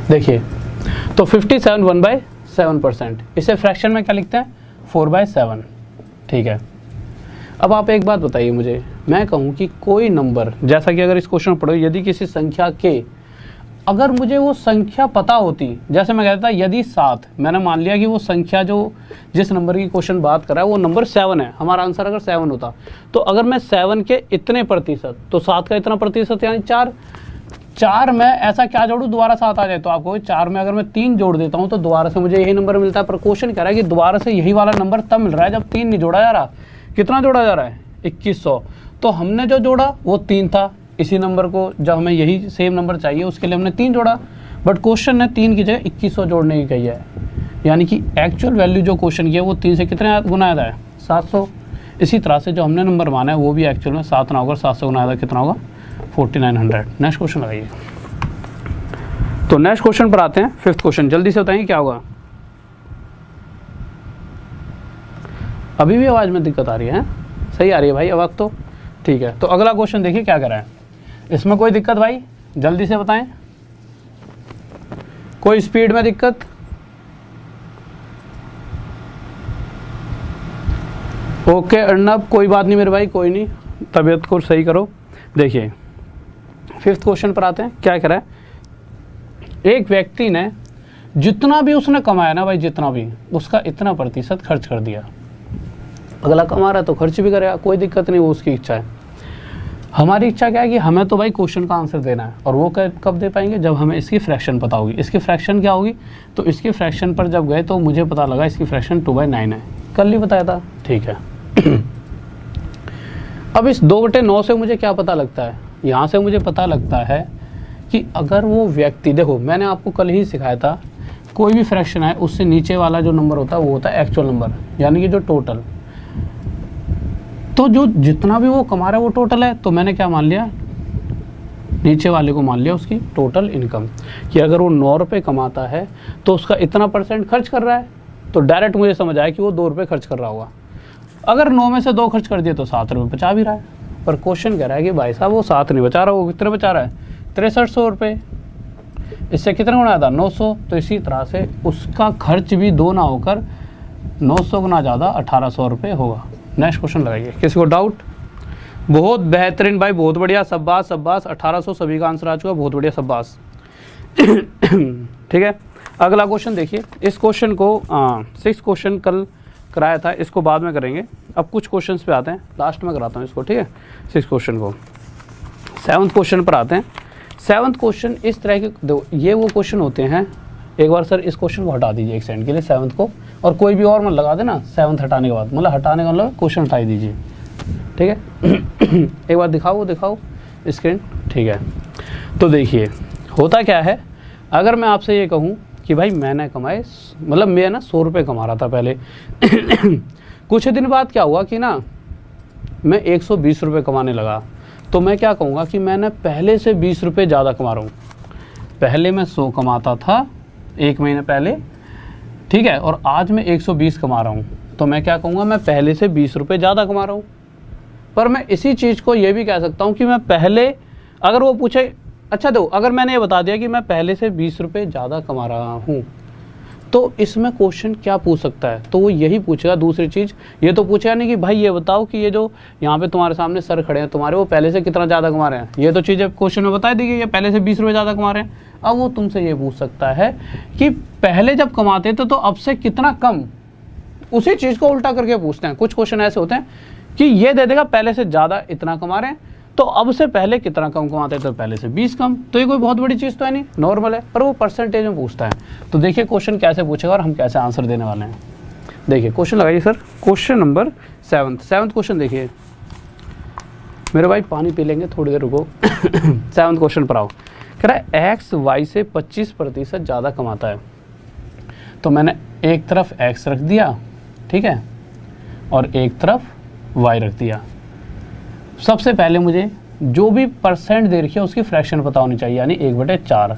देखिए, तो 57 1/7%, इसे फ्रैक्शन में क्या लिखते हैं? 4/7। ठीक है, अब आप एक बात बताइए मुझे, मैं कहूँ कि कोई नंबर, जैसा कि अगर इस क्वेश्चन में पढ़ो, यदि किसी संख्या के, अगर मुझे वो संख्या पता होती, जैसे मैं कहता यदि 7, मैंने मान लिया कि वो संख्या जो जिस नंबर की क्वेश्चन बात कर रहा है वो नंबर 7 है, हमारा आंसर अगर 7 होता, तो अगर मैं 7 के इतने प्रतिशत, तो 7 का इतना प्रतिशत यानी 4 में ऐसा क्या जोड़ूँ दोबारा 7 आ जाए, तो आपको 4 में अगर मैं 3 जोड़ देता हूँ तो दोबारा से मुझे यही नंबर मिलता है। पर क्वेश्चन कह रहा है कि दोबारा से यही वाला नंबर तब मिल रहा है जब 3 नहीं जोड़ा जा रहा। कितना जोड़ा जा रहा है? 2100। तो हमने जो जोड़ा वो 3 था, इसी नंबर को जब हमें यही सेम नंबर चाहिए उसके लिए हमने 3 जोड़ा, बट क्वेश्चन ने 3 की जगह 2100 जोड़ने की कही है, यानी कि एक्चुअल वैल्यू जो क्वेश्चन की है वो 3 से कितने गुना ज़्यादा है? 700। इसी तरह से जो हमने नंबर माना है वो भी एक्चुअल में 7 ना होगा, 700 गुना ज़्यादा कितना होगा? 4900। नेक्स्ट क्वेश्चन लगाइए। तो नेक्स्ट क्वेश्चन पर आते हैं, 5th क्वेश्चन। जल्दी से बताएंगे क्या होगा? अभी भी आवाज़ में दिक्कत आ रही है? सही आ रही है भाई आवाज़ तो? ठीक है, तो अगला क्वेश्चन देखिए क्या कर रहा है। इसमें कोई दिक्कत भाई? जल्दी से बताएं, कोई स्पीड में दिक्कत? ओके अर्नब, कोई बात नहीं मेरे भाई, कोई नहीं, तबीयत को सही करो। देखिए 5th क्वेश्चन पर आते हैं, क्या कह रहा है। एक व्यक्ति ने जितना भी उसने कमाया ना भाई, जितना भी, उसका इतना प्रतिशत खर्च कर दिया। अगला कमा रहा है तो खर्च भी करेगा, कोई दिक्कत नहीं, वो उसकी इच्छा है। हमारी इच्छा क्या है कि हमें तो भाई क्वेश्चन का आंसर देना है, और वो कब दे पाएंगे? जब हमें इसकी फ्रैक्शन पता होगी। इसकी फ्रैक्शन क्या होगी? तो इसकी फ्रैक्शन पर जब गए तो मुझे पता लगा इसकी फ्रैक्शन 2/9 है, कल ही बताया था। ठीक है अब इस 2/9 से मुझे क्या पता लगता है? यहाँ से मुझे पता लगता है कि अगर वो व्यक्ति, देखो मैंने आपको कल ही सिखाया था, कोई भी फ्रैक्शन है उससे नीचे वाला जो नंबर होता है वो होता है एक्चुअल नंबर, यानी कि जो टोटल। तो जो जितना भी वो कमा रहा है वो टोटल है, तो मैंने क्या मान लिया? नीचे वाले को मान लिया उसकी टोटल इनकम, कि अगर वो 9 रुपये कमाता है तो उसका इतना % खर्च कर रहा है, तो डायरेक्ट मुझे समझ आया कि वो 2 रुपये खर्च कर रहा होगा। अगर 9 में से 2 खर्च कर दिए तो 7 रुपये बचा भी रहा है। पर क्वेश्चन कह रहा है कि भाई साहब वो 7 नहीं बचा रहा, वो कितने बचा रहा है? 6300 रुपये। इससे कितना गुना ज़्यादा? 900। तो इसी तरह से उसका खर्च भी 2 ना होकर 900 गुना ज़्यादा 1800 रुपये होगा। नेक्स्ट क्वेश्चन लगाइए। किसी को डाउट? बहुत बेहतरीन भाई, बहुत बढ़िया, शब्बाश शब्बाश। 1800 सभी का आंसर आ चुका, बहुत बढ़िया, शब्बाश। ठीक है, अगला क्वेश्चन देखिए। इस क्वेश्चन को 6th क्वेश्चन कल कराया था, इसको बाद में करेंगे। अब कुछ क्वेश्चंस पे आते हैं, लास्ट में कराता हूँ इसको, ठीक है, 6th क्वेश्चन को। 7th क्वेश्चन पर आते हैं। 7th क्वेश्चन इस तरह के, ये वो क्वेश्चन होते हैं। एक बार सर इस क्वेश्चन को हटा दीजिए एक सेकंड के लिए, 7th को, और कोई भी और मत लगा देना 7th हटाने के बाद, मतलब हटाने का मतलब क्वेश्चन हटा दीजिए, ठीक है। एक बार दिखाओ स्क्रीन, ठीक है। तो देखिए होता क्या है, अगर मैं आपसे ये कहूँ कि भाई मैंने कमाए, मतलब मैं ना 100 रुपये कमा रहा था पहले कुछ दिन बाद क्या हुआ कि ना मैं 120 रुपये कमाने लगा, तो मैं क्या कहूँगा कि मैंने पहले से 20 रुपये ज़्यादा कमा रहा हूँ। पहले मैं 100 कमाता था 1 महीने पहले, ठीक है, और आज मैं 120 कमा रहा हूँ, तो मैं क्या कहूँगा? मैं पहले से 20 रुपये ज़्यादा कमा रहा हूँ। पर मैं इसी चीज़ को ये भी कह सकता हूँ कि मैं पहले, अगर वो पूछे, अच्छा दो, अगर मैंने ये बता दिया कि मैं पहले से 20 रुपये ज़्यादा कमा रहा हूँ, तो इसमें क्वेश्चन क्या पूछ सकता है? तो वो यही पूछेगा दूसरी चीज़। ये तो पूछेगा नहीं कि भाई ये बताओ कि ये जो यहाँ पे तुम्हारे सामने सर खड़े हैं तुम्हारे, वो पहले से कितना ज़्यादा कमा रहे हैं। ये तो चीज़ें क्वेश्चन में बता देगी, ये पहले से 20 रुपये ज़्यादा कमा रहे हैं। अब वो तुमसे ये पूछ सकता है कि पहले जब कमाते थे तो अब से कितना कम। उसी चीज़ को उल्टा करके पूछते हैं। कुछ क्वेश्चन ऐसे होते हैं कि ये दे देगा पहले से ज़्यादा इतना कमा रहे हैं, तो अब से पहले कितना कम कमाते थे? पहले से 20 कम। तो ये कोई बहुत बड़ी चीज़ तो है नहीं, नॉर्मल है, पर वो परसेंटेज में पूछता है। तो देखिए क्वेश्चन कैसे पूछेगा और हम कैसे आंसर देने वाले हैं। देखिए क्वेश्चन लगाइए sir, question number 7th question देखिए मेरे भाई, पानी पी लेंगे थोड़ी देर रुको। 7th क्वेश्चन पर आओ। कह रहा है एक्स वाई से 25% ज़्यादा कमाता है। तो मैंने एक तरफ एक्स रख दिया, ठीक है, और एक तरफ वाई रख दिया। सबसे पहले मुझे जो भी % दे रखी है उसकी फ्रैक्शन पता होनी चाहिए, यानी 1/4।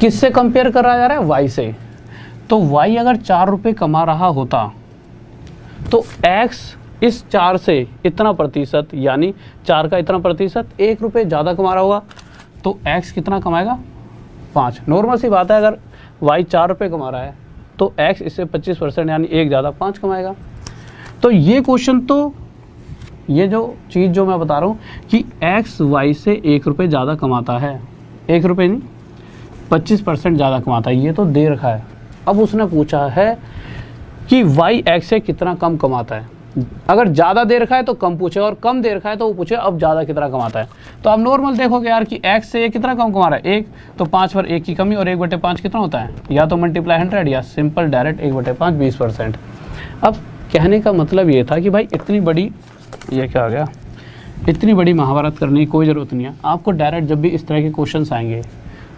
किससे कंपेयर करा जा रहा है? वाई से। तो वाई अगर 4 रुपये कमा रहा होता तो एक्स इस 4 से इतना प्रतिशत, यानी 4 का इतना प्रतिशत, 1 रुपये ज़्यादा कमा रहा होगा, तो एक्स कितना कमाएगा? 5। नॉर्मल सी बात है, अगर वाई 4 रुपये कमा रहा है तो एक्स इससे 25% यानी 1 ज़्यादा 5 कमाएगा। तो ये क्वेश्चन, तो ये जो चीज़ जो मैं बता रहा हूँ कि एक्स वाई से 1 रुपये ज़्यादा कमाता है, 1 रुपये नहीं 25% ज़्यादा कमाता है, ये तो दे रखा है। अब उसने पूछा है कि वाई एक्स से कितना कम कमाता है। अगर ज़्यादा दे रखा है तो कम पूछे, और कम दे रखा है तो वो पूछे अब ज़्यादा कितना कमाता है। तो आप नॉर्मल देखोगे यार कि एक्स से ये कितना कम कमा रहा है, 1, तो 5 पर 1 की कमी, और 1/5 कितना होता है? या तो मल्टीप्लाई 100 या सिंपल डायरेक्ट 1/5 20%। अब कहने का मतलब ये था कि भाई इतनी बड़ी, ये क्या आ गया, इतनी बड़ी महाभारत करने की कोई ज़रूरत नहीं है। आपको डायरेक्ट जब भी इस तरह के क्वेश्चन आएंगे,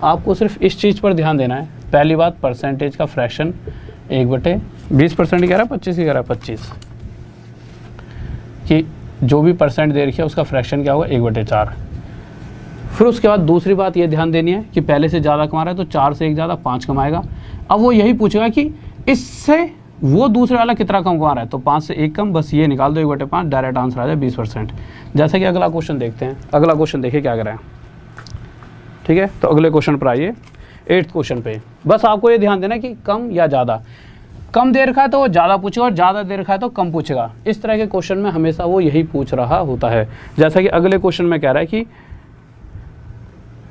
आपको सिर्फ इस चीज़ पर ध्यान देना है। पहली बात, परसेंटेज का फ्रैक्शन 1/20% कह रहा है, 25 ही कह रहा है, 25, कि जो भी परसेंट दे रखी है उसका फ्रैक्शन क्या होगा? 1/4। फिर उसके बाद दूसरी बात ये ध्यान देनी है कि पहले से ज़्यादा कमा रहा है तो 4 से 1 ज़्यादा 5 कमाएगा। अब वो यही पूछेगा कि इससे वो दूसरे वाला कितना कम कमा रहा है, तो 5 से 1 कम, बस ये निकाल दो 1/5, डायरेक्ट आंसर आ जाए 20%। जैसे कि अगला क्वेश्चन देखते हैं। अगला क्वेश्चन देखिए क्या कर रहा है, ठीक है। तो अगले क्वेश्चन पर आइए, 8th क्वेश्चन पे। बस आपको ये ध्यान देना कि कम या ज़्यादा, कम दे रखा है तो वो ज़्यादा पूछेगा, और ज़्यादा दे रखा है तो कम पूछेगा। इस तरह के क्वेश्चन में हमेशा वो यही पूछ रहा होता है। जैसा कि अगले क्वेश्चन में कह रहा है कि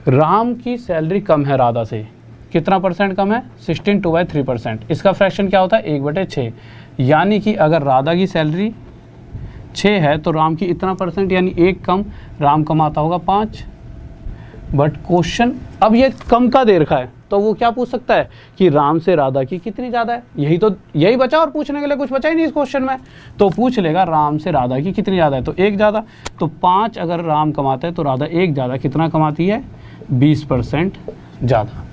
राम की सैलरी कम है राधा से, कितना परसेंट कम है? 16/3%। इसका फ्रैक्शन क्या होता है? 1/6। यानी कि अगर राधा की सैलरी 6 है तो राम की इतना परसेंट, यानी 1 कम, राम कमाता होगा 5। बट क्वेश्चन अब ये कम का दे रखा है, तो वो क्या पूछ सकता है कि राम से राधा की कितनी ज़्यादा है। यही बचा, और पूछने के लिए कुछ बचा ही नहीं इस क्वेश्चन में। तो पूछ लेगा राम से राधा की कितनी ज़्यादा है, तो 1 ज़्यादा। तो 5 अगर राम कमाता है तो राधा 1 ज़्यादा कितना कमाती है? 20% ज़्यादा।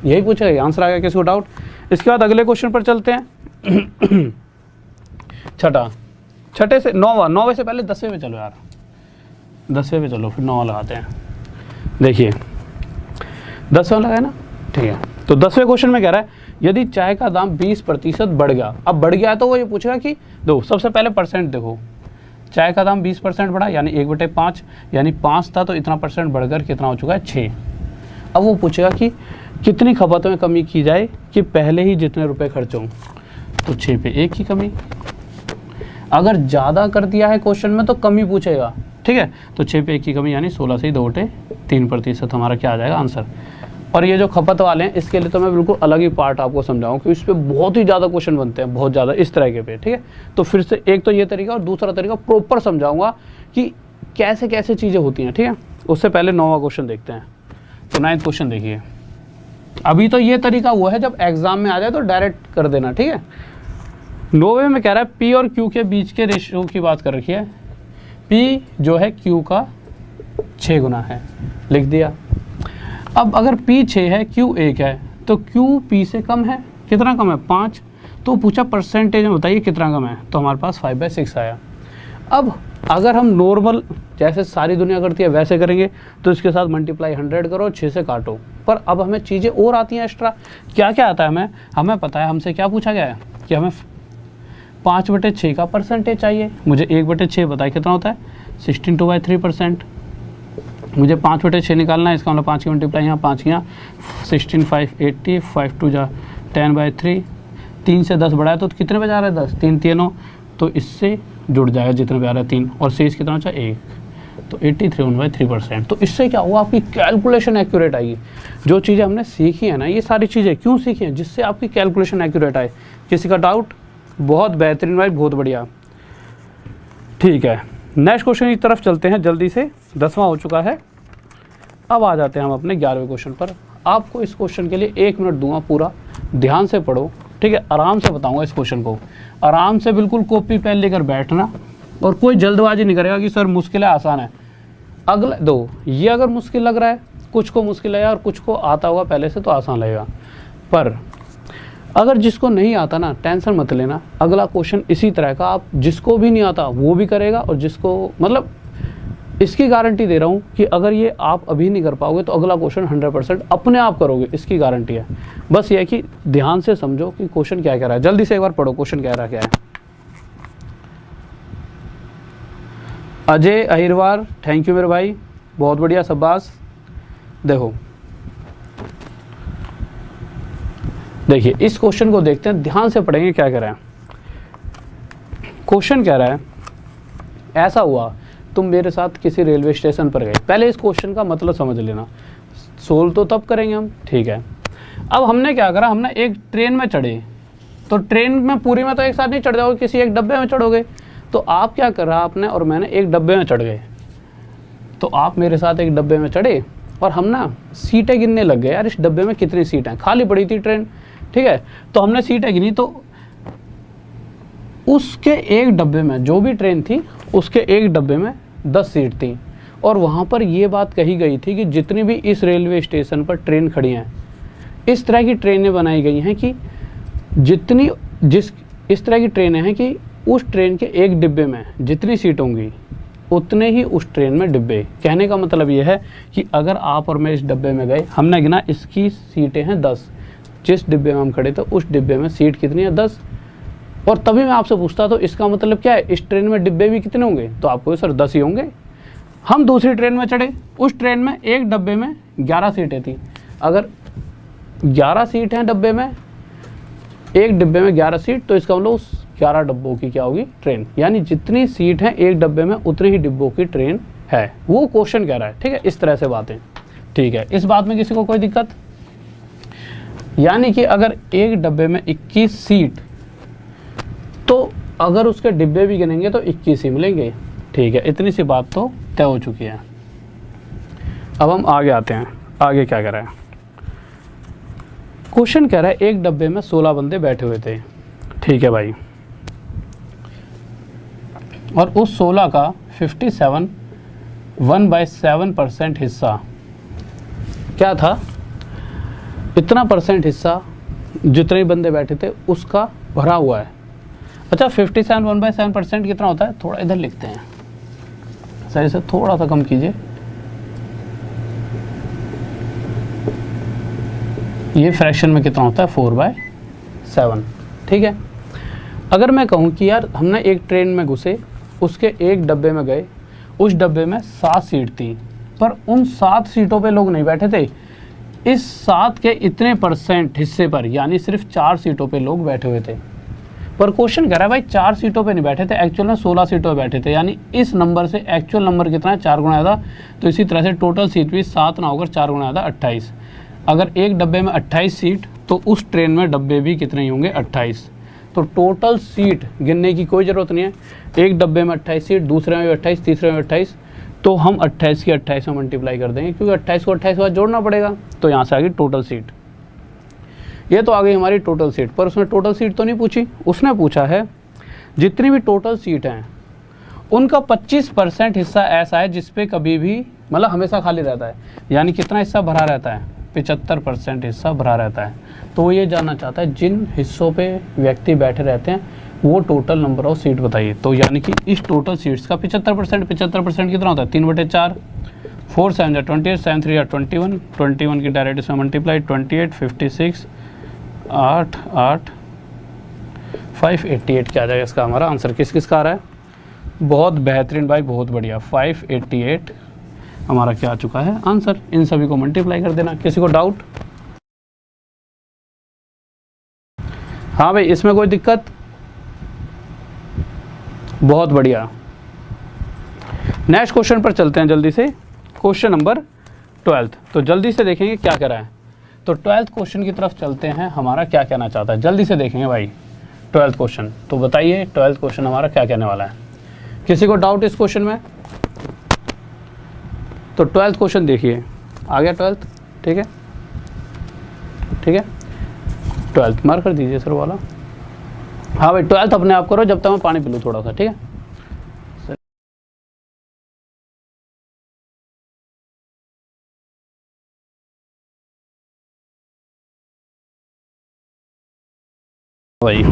यही पूछेगा, आंसर आ गया। किसी को डाउट? इसके बाद अगले क्वेश्चन पर चलते हैं। छठे से 9वें से पहले 10वें पे चलो यार, 10वें पे चलो, फिर 9वां लगाते हैं। देखिए 10वां लगाए ना, ठीक है। तो 10वें क्वेश्चन में कह रहा है यदि चाय का दाम 20% बढ़ गया। अब बढ़ गया तो वो ये पूछेगा कि दो, सबसे पहले परसेंट देखो, चाय का दाम 20% बढ़ा, यानी 1/5, यानी 5 था तो इतना परसेंट बढ़कर कितना हो चुका है? 6। अब वो पूछेगा कि कितनी खपत में कमी की जाए कि पहले ही जितने रुपए खर्च हों, तो 6 पे 1 की कमी। अगर ज़्यादा कर दिया है क्वेश्चन में तो कमी पूछेगा, ठीक है। तो 6 पे 1 की कमी, यानी 16 से 2/3% हमारा क्या आ जाएगा? आंसर। और ये जो खपत वाले हैं इसके लिए तो मैं बिल्कुल अलग ही पार्ट आपको समझाऊँ कि इस पर बहुत ही ज़्यादा क्वेश्चन बनते हैं, बहुत ज़्यादा इस तरह के पे, ठीक है। तो फिर से एक तो ये तरीका, और दूसरा तरीका प्रॉपर समझाऊंगा कि कैसे कैसे चीज़ें होती हैं, ठीक है। उससे पहले 9वां क्वेश्चन देखते हैं। तो 9th क्वेश्चन देखिए। अभी तो ये तरीका वो है जब एग्जाम में आ जाए तो डायरेक्ट कर देना, ठीक है। 9वें में कह रहा है पी और क्यू के बीच के रेशियो की बात कर रखी है। पी जो है क्यू का 6 गुना है, लिख दिया। अब अगर P 6 है, Q 1 है, तो Q P से कम है, कितना कम है? 5। तो पूछा परसेंटेज में बताइए कितना कम है, तो हमारे पास 5/6 आया। अब अगर हम नॉर्मल जैसे सारी दुनिया करती है वैसे करेंगे तो इसके साथ मल्टीप्लाई 100 करो, 6 से काटो। पर अब हमें चीज़ें और आती हैं एक्स्ट्रा। क्या क्या आता है हमें पता है, हमसे क्या पूछा गया है कि हमें 5/6 का परसेंटेज चाहिए। मुझे 1/6 बताइए कितना होता है? 16/3%। मुझे 5/6 निकालना है, इसका मतलब 5 की मल्टीप्लाई यहाँ, 5 यहाँ 16, 5 80, 5 2 जा 10/3। 3 से 10 बढ़ाया तो कितने पे जा रहा है? 10। 3 3 तो इससे जुड़ जाएगा जितने पे आ रहा है 3, और शेष कितना बचा? 1। तो 83 1/3%। तो इससे क्या हुआ? आपकी कैलकुलेशन एक्यूरेट आएगी। जो चीज़ें हमने सीखी है ना, ये सारी चीज़ें क्यों सीखी हैं? जिससे आपकी कैलकुलेशन एक्यूरेट आए। किसी का डाउट? बहुत बेहतरीन भाई, बहुत बढ़िया, ठीक है। नेक्स्ट क्वेश्चन की तरफ चलते हैं जल्दी से। 10वां हो चुका है। अब आ जाते हैं हम अपने 11वें क्वेश्चन पर। आपको इस क्वेश्चन के लिए 1 मिनट दूंगा, पूरा ध्यान से पढ़ो, ठीक है। आराम से बताऊंगा इस क्वेश्चन को, आराम से बिल्कुल कॉपी पेन लेकर बैठना, और कोई जल्दबाजी नहीं करेगा कि सर मुश्किल है आसान है। अगला दो, ये अगर मुश्किल लग रहा है, कुछ को मुश्किल है और कुछ को आता होगा पहले से तो आसान लगेगा। पर अगर जिसको नहीं आता ना, टेंशन मत लेना, अगला क्वेश्चन इसी तरह का आप जिसको भी नहीं आता वो भी करेगा, और जिसको मतलब इसकी गारंटी दे रहा हूँ कि अगर ये आप अभी नहीं कर पाओगे तो अगला क्वेश्चन 100% अपने आप करोगे, इसकी गारंटी है। बस ये है कि ध्यान से समझो कि क्वेश्चन क्या कह रहा है। जल्दी से एक बार पढ़ो क्वेश्चन कह रहा क्या है। अजय अहिरवार, थैंक यू मेरे भाई, बहुत बढ़िया, शाबाश। देखो देखिए इस क्वेश्चन को देखते हैं, ध्यान से पढ़ेंगे क्या कह रहा है। क्वेश्चन कह रहा है ऐसा हुआ तुम मेरे साथ किसी रेलवे स्टेशन पर गए। पहले इस क्वेश्चन का मतलब समझ लेना, सोल्व तो तब करेंगे हम, ठीक है। अब हमने क्या करा, हमने एक ट्रेन में चढ़े, तो ट्रेन में पूरी में तो एक साथ नहीं चढ़ जाओगे, किसी एक डब्बे में चढ़ोगे। तो आप क्या करा, आपने और मैंने एक डब्बे में चढ़ गए। तो आप मेरे साथ एक डब्बे में चढ़े और हम ना सीटें गिनने लग गए, यार इस डब्बे में कितनी सीटें, खाली पड़ी थी ट्रेन, ठीक है। तो हमने सीटें गिनी, तो उसके एक डब्बे में, जो भी ट्रेन थी उसके एक डब्बे में 10 सीट थी। और वहाँ पर ये बात कही गई थी कि जितनी भी इस रेलवे स्टेशन पर ट्रेन खड़ी हैं, इस तरह की ट्रेनें बनाई गई हैं कि इस तरह की ट्रेनें हैं कि उस ट्रेन के एक डिब्बे में जितनी सीट होंगी उतने ही उस ट्रेन में डिब्बे। कहने का मतलब ये है कि अगर आप और मैं इस डब्बे में गए, हमने गिना इसकी सीटें हैं 10, जिस डिब्बे में हम खड़े थे उस डिब्बे में सीट कितनी है, 10। और तभी मैं आपसे पूछता तो इसका मतलब क्या है, इस ट्रेन में डिब्बे भी कितने होंगे, तो आपको सर 10 ही होंगे। हम दूसरी ट्रेन में चढ़े, उस ट्रेन में एक डब्बे में 11 सीटें थी। अगर 11 सीट हैं डब्बे में, एक डिब्बे में 11 सीट, तो इसका मतलब उस 11 डब्बों की क्या होगी, ट्रेन। यानी जितनी सीट हैं एक डब्बे में उतनी ही डिब्बों की ट्रेन है, वो क्वेश्चन कह रहा है, ठीक है। इस तरह से बातें, ठीक है। इस बात में किसी को कोई दिक्कत? यानी कि अगर एक डब्बे में 21 सीट, तो अगर उसके डिब्बे भी गिनेंगे तो 21 ही मिलेंगे, ठीक है। इतनी सी बात तो तय हो चुकी है। अब हम आगे आते हैं, आगे क्या कह रहा है क्वेश्चन। कह रहा है एक डब्बे में 16 बंदे बैठे हुए थे, ठीक है भाई, और उस 16 का 57 1/7% हिस्सा क्या था, इतना परसेंट हिस्सा जितने बंदे बैठे थे उसका भरा हुआ है। अच्छा 57 1/7% कितना होता है, थोड़ा इधर लिखते हैं, सही से थोड़ा सा कम कीजिए, ये फ्रैक्शन में कितना होता है, 4/7, ठीक है। अगर मैं कहूँ कि यार हमने एक ट्रेन में घुसे, उसके एक डब्बे में गए, उस डब्बे में 7 सीट थी, पर उन 7 सीटों पे लोग नहीं बैठे थे, इस 7 के इतने परसेंट हिस्से पर, यानी सिर्फ 4 सीटों पे लोग बैठे हुए थे। पर क्वेश्चन कह रहा है भाई 4 सीटों पे नहीं बैठे थे, एक्चुअल में 16 सीटों पे बैठे थे, यानी इस नंबर से एक्चुअल नंबर कितना है, 4 गुना ज़्यादा। तो इसी तरह से टोटल सीट भी 7 ना होकर 4 गुना ज़्यादा 28। अगर एक डब्बे में 28 सीट, तो उस ट्रेन में डब्बे भी कितने ही होंगे, 28। तो टोटल सीट गिनने की कोई ज़रूरत नहीं है, एक डब्बे में 28 सीट, दूसरे में भी 28, तीसरे में 28, तो हम 28 की 28 में मल्टीप्लाई कर देंगे, क्योंकि 28 को 28 के बाद जोड़ना पड़ेगा। तो यहाँ से आ गई टोटल सीट, ये तो आ गई हमारी टोटल सीट। पर उसने टोटल सीट तो नहीं पूछी, उसने पूछा है जितनी भी टोटल सीट हैं उनका 25% हिस्सा ऐसा है जिस पे कभी भी, मतलब हमेशा खाली रहता है, यानी कितना हिस्सा भरा रहता है, 75% हिस्सा भरा रहता है। तो वो ये जानना चाहता है जिन हिस्सों पे व्यक्ति बैठे रहते हैं वो टोटल नंबर ऑफ सीट बताइए। तो यानी कि इस टोटल सीट्स का 75% कितना होता है, 3/4, 4 7 या 28, 7 3 या 21, 21 की डायरेक्ट इसमें मल्टीप्लाई, 28, 56, 8 8 588 क्या आ जाएगा इसका हमारा आंसर। किस का आ रहा है, बहुत बेहतरीन भाई, बहुत बढ़िया, 588 हमारा क्या आ चुका है आंसर। इन सभी को मल्टीप्लाई कर देना। किसी को डाउट? हाँ भाई, इसमें कोई दिक्कत? बहुत बढ़िया। नेक्स्ट क्वेश्चन पर चलते हैं जल्दी से, क्वेश्चन नंबर 12। तो जल्दी से देखेंगे क्या कह रहा है। तो 12th क्वेश्चन की तरफ चलते हैं, हमारा क्या कहना चाहता है, जल्दी से देखेंगे भाई 12th क्वेश्चन। तो बताइए 12th क्वेश्चन हमारा क्या कहने वाला है, किसी को डाउट इस क्वेश्चन में? तो 12th क्वेश्चन देखिए, आ गया 12th, ठीक है, ठीक है, 12th मार्क कर दीजिए सर वाला। हाँ भाई 12th अपने आप करो जब तक मैं पानी पी लूँ थोड़ा सा, ठीक है। भाई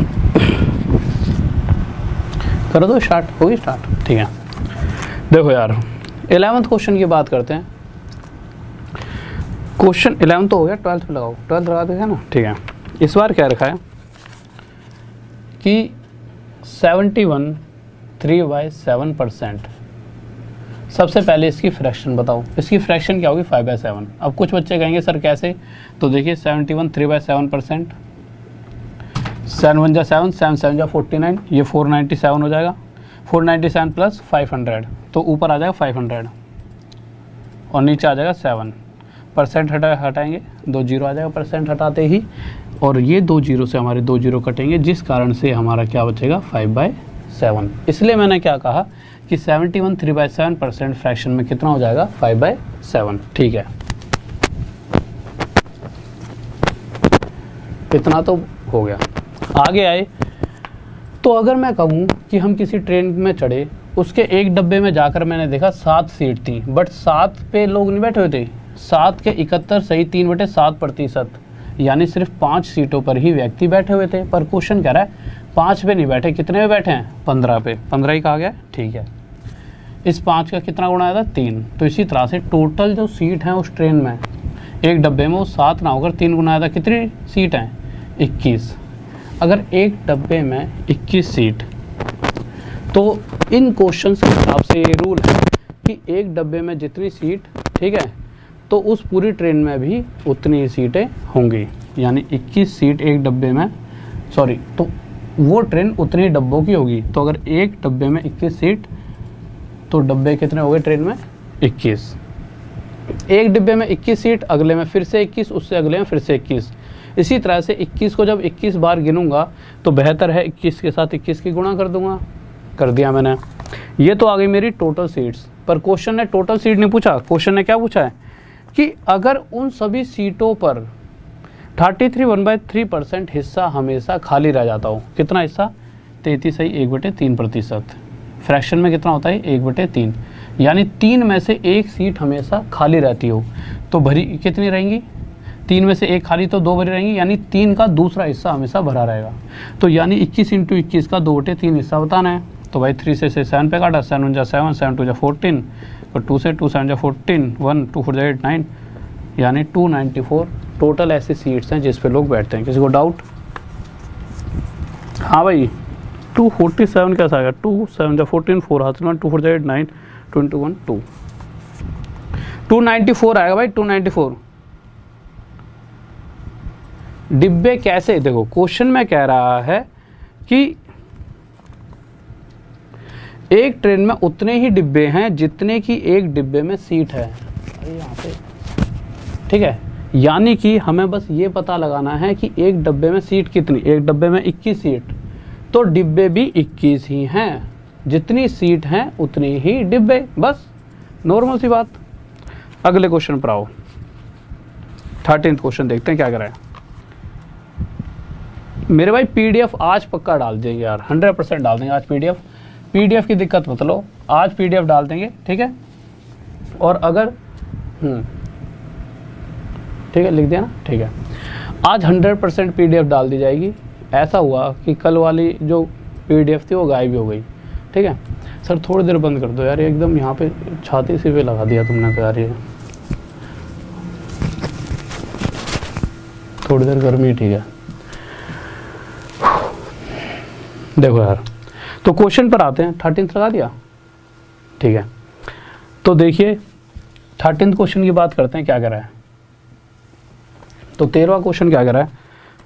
करो तो स्टार्ट, होगी स्टार्ट, ठीक है। देखो यार 11वें क्वेश्चन की बात करते हैं। क्वेश्चन 11 तो हो गया, 12th पे लगाओ, 12th लगा देगा ना, ठीक है। इस बार क्या रखा है कि 71 3/7%। सबसे पहले इसकी फ्रैक्शन बताओ, इसकी फ्रैक्शन क्या होगी 5/7। अब कुछ बच्चे कहेंगे सर कैसे, तो देखिए 71 3/7%, 7 1 7, 7 7 49, ये 497 हो जाएगा, 497 प्लस 500 तो ऊपर आ जाएगा 500 और नीचे आ जाएगा 7। परसेंट हटाएंगे, 2 जीरो आ जाएगा परसेंट हटाते ही, और ये 2 जीरो से हमारे 2 जीरो कटेंगे, जिस कारण से हमारा क्या बचेगा 5/7। इसलिए मैंने क्या कहा कि 71 3/7% फ्रैक्शन में कितना हो जाएगा 5/7। ठीक है, इतना तो हो गया। आगे आए तो अगर मैं कहूँ कि हम किसी ट्रेन में चढ़े, उसके एक डब्बे में जाकर मैंने देखा 7 सीट थी, बट 7 पे लोग नहीं बैठे हुए थे, 7 के 71 सही 3/7%, यानी सिर्फ 5 सीटों पर ही व्यक्ति बैठे हुए थे। पर क्वेश्चन कह रहा है 5 पे नहीं बैठे, कितने पे बैठे हैं 15 पे, 15 ही कहा गया, ठीक है। इस 5 का कितना गुणा आया था 3। तो इसी तरह से टोटल जो सीट हैं उस ट्रेन में एक डब्बे में वो 7 ना होकर 3 गुना आया था, कितनी सीट हैं 21। अगर एक डब्बे में 21 सीट, तो इन क्वेश्चंस के हिसाब से ये रूल है कि एक डब्बे में जितनी सीट, ठीक है, तो उस पूरी ट्रेन में भी उतनी ही सीटें होंगी, यानी 21 सीट एक डब्बे में, सॉरी, तो वो ट्रेन उतनी डब्बों की होगी। तो अगर एक डब्बे में 21 सीट, तो डब्बे कितने हो गए ट्रेन में 21। एक डिब्बे में 21 सीट, अगले में फिर से 21, उससे अगले में फिर से 21। इसी तरह से 21 को जब 21 बार गिनूंगा तो बेहतर है 21 के साथ 21 की गुणा कर दूंगा, कर दिया मैंने। ये तो आ गई मेरी टोटल सीट्स। पर क्वेश्चन ने टोटल सीट नहीं पूछा, क्वेश्चन ने क्या पूछा है कि अगर उन सभी सीटों पर 33 1/3% हिस्सा हमेशा खाली रह जाता हो, कितना हिस्सा 33 सही 1/3%, फ्रैक्शन में कितना होता है 1/3, यानी 3 में से 1 सीट हमेशा खाली रहती हो, तो भरी कितनी रहेंगी 3 में से 1 खाली तो 2 भरी रहेंगी, यानी 3 का दूसरा हिस्सा हमेशा भरा रहेगा। तो यानी 21 × 21 का 2/3 हिस्सा बताना है। तो भाई 3 से 7 पे काटा, 7 1 जा 7, 7 2 जा 14, और 2 से 2 7 जा 14, 1 2 4 जा 8 9, यानी 294 टोटल ऐसी सीट्स हैं जिस पे लोग बैठते हैं। किसी को डाउट? हाँ भाई 247 कैसा आएगा, 2 7 जा 14, 4 हाथ 2 4 जा 8 9, 21 2, 294 आएगा भाई, 294। डिब्बे कैसे, देखो क्वेश्चन में कह रहा है कि एक ट्रेन में उतने ही डिब्बे हैं जितने की एक डिब्बे में सीट है, यहाँ पे, ठीक है। यानी कि हमें बस ये पता लगाना है कि एक डब्बे में सीट कितनी, एक डब्बे में 21 सीट, तो डिब्बे भी 21 ही हैं, जितनी सीट हैं उतनी ही डिब्बे, बस नॉर्मल सी बात। अगले क्वेश्चन पर आओ, 13th क्वेश्चन देखते हैं क्या कर रहा है मेरे भाई। पीडीएफ आज पक्का डाल देंगे यार, 100% डाल देंगे आज पीडीएफ की दिक्कत मत लो, आज पीडीएफ डाल देंगे, ठीक है। और अगर ठीक है, लिख दिया ना, ठीक है। आज 100% पीडीएफ डाल दी जाएगी। ऐसा हुआ कि कल वाली जो पीडीएफ थी वो गायब ही हो गई, ठीक है। सर थोड़ी देर बंद कर दो यार, एकदम यहाँ पे छाती से पे लगा दिया तुमने तो यार, ये थोड़ी देर गर्मी, ठीक है। देखो यार, तो क्वेश्चन पर आते हैं। 13th लगा दिया, ठीक है। तो देखिए 13th क्वेश्चन की बात करते हैं, क्या कह रहा है। तो 13वां क्वेश्चन क्या कह रहा है,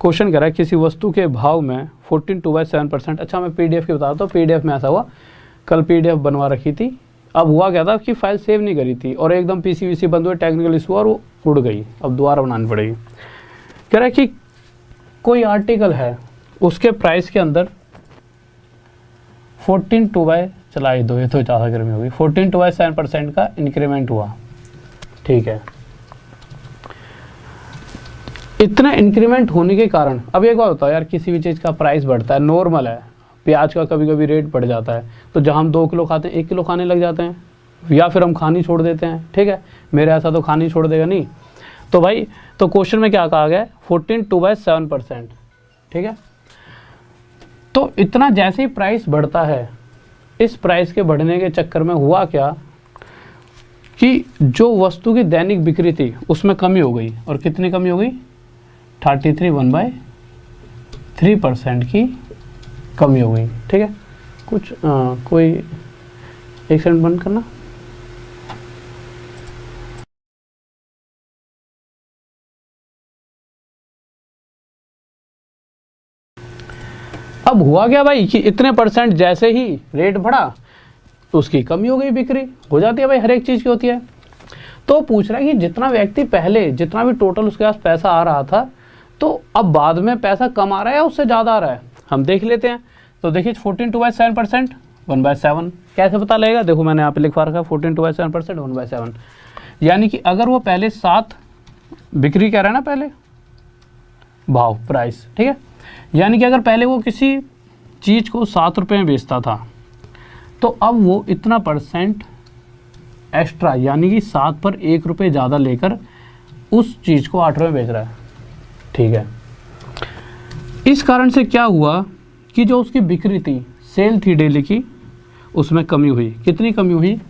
क्वेश्चन कह रहा है किसी वस्तु के भाव में 14 2/7%। अच्छा मैं पीडीएफ की बताता हूँ। पीडीएफ में ऐसा हुआ, कल पीडीएफ बनवा रखी थी, अब हुआ क्या था कि फाइल सेव नहीं करी थी और एकदम पीसी बंद हुए, टेक्निकल इशू और वो उड़ गई, अब दोबारा बनानी पड़ेगी। कह रहा है कि कोई आर्टिकल है, उसके प्राइस के अंदर 14 2/, चला दो, ये तो ज़्यादा गर्मी होगी, 14 2/7% का इंक्रीमेंट हुआ, ठीक है। इतना इंक्रीमेंट होने के कारण, अब एक बात होता है यार, किसी भी चीज़ का प्राइस बढ़ता है, नॉर्मल है। प्याज का कभी कभी रेट बढ़ जाता है, तो जहाँ हम 2 किलो खाते हैं 1 किलो खाने लग जाते हैं, या फिर हम खानी छोड़ देते हैं, ठीक है। मेरे ऐसा तो खानी छोड़ देगा नहीं। तो भाई तो क्वेश्चन में क्या कहा गया है 14 2/7%, ठीक है। तो इतना जैसे ही प्राइस बढ़ता है, इस प्राइस के बढ़ने के चक्कर में हुआ क्या, कि जो वस्तु की दैनिक बिक्री थी उसमें कमी हो गई, और कितनी कमी हो गई, 33 1/3% की कमी हो गई। ठीक है, कुछ कोई एक सेकंड बंद करना। अब हुआ क्या भाई कि इतने परसेंट जैसे ही रेट बढ़ा तो उसकी कमी हो गई, बिक्री हो जाती है भाई, हर एक चीज़ की होती है। तो पूछ रहा है कि जितना व्यक्ति पहले, जितना भी टोटल उसके पास पैसा आ रहा था, तो अब बाद में पैसा कम आ रहा है या उससे ज़्यादा आ रहा है, हम देख लेते हैं। तो देखिए 14 2/7%, 1/7 कैसे पता लगेगा, देखो मैंने यहाँ पे लिखवा रखा है 14 2/7%, 1/7, यानी कि अगर वो पहले 7 बिक्री कह रहा है ना, पहले भाव प्राइस, ठीक है, यानी कि अगर पहले वो किसी चीज़ को 7 रुपये में बेचता था, तो अब वो इतना परसेंट एक्स्ट्रा, यानी कि 7 पर 1 रुपये ज़्यादा लेकर उस चीज़ को 8 रुपये बेच रहा है। ठीक है, इस कारण से क्या हुआ कि जो उसकी बिक्री थी, सेल थी डेली की, उसमें कमी हुई। कितनी कमी हुई,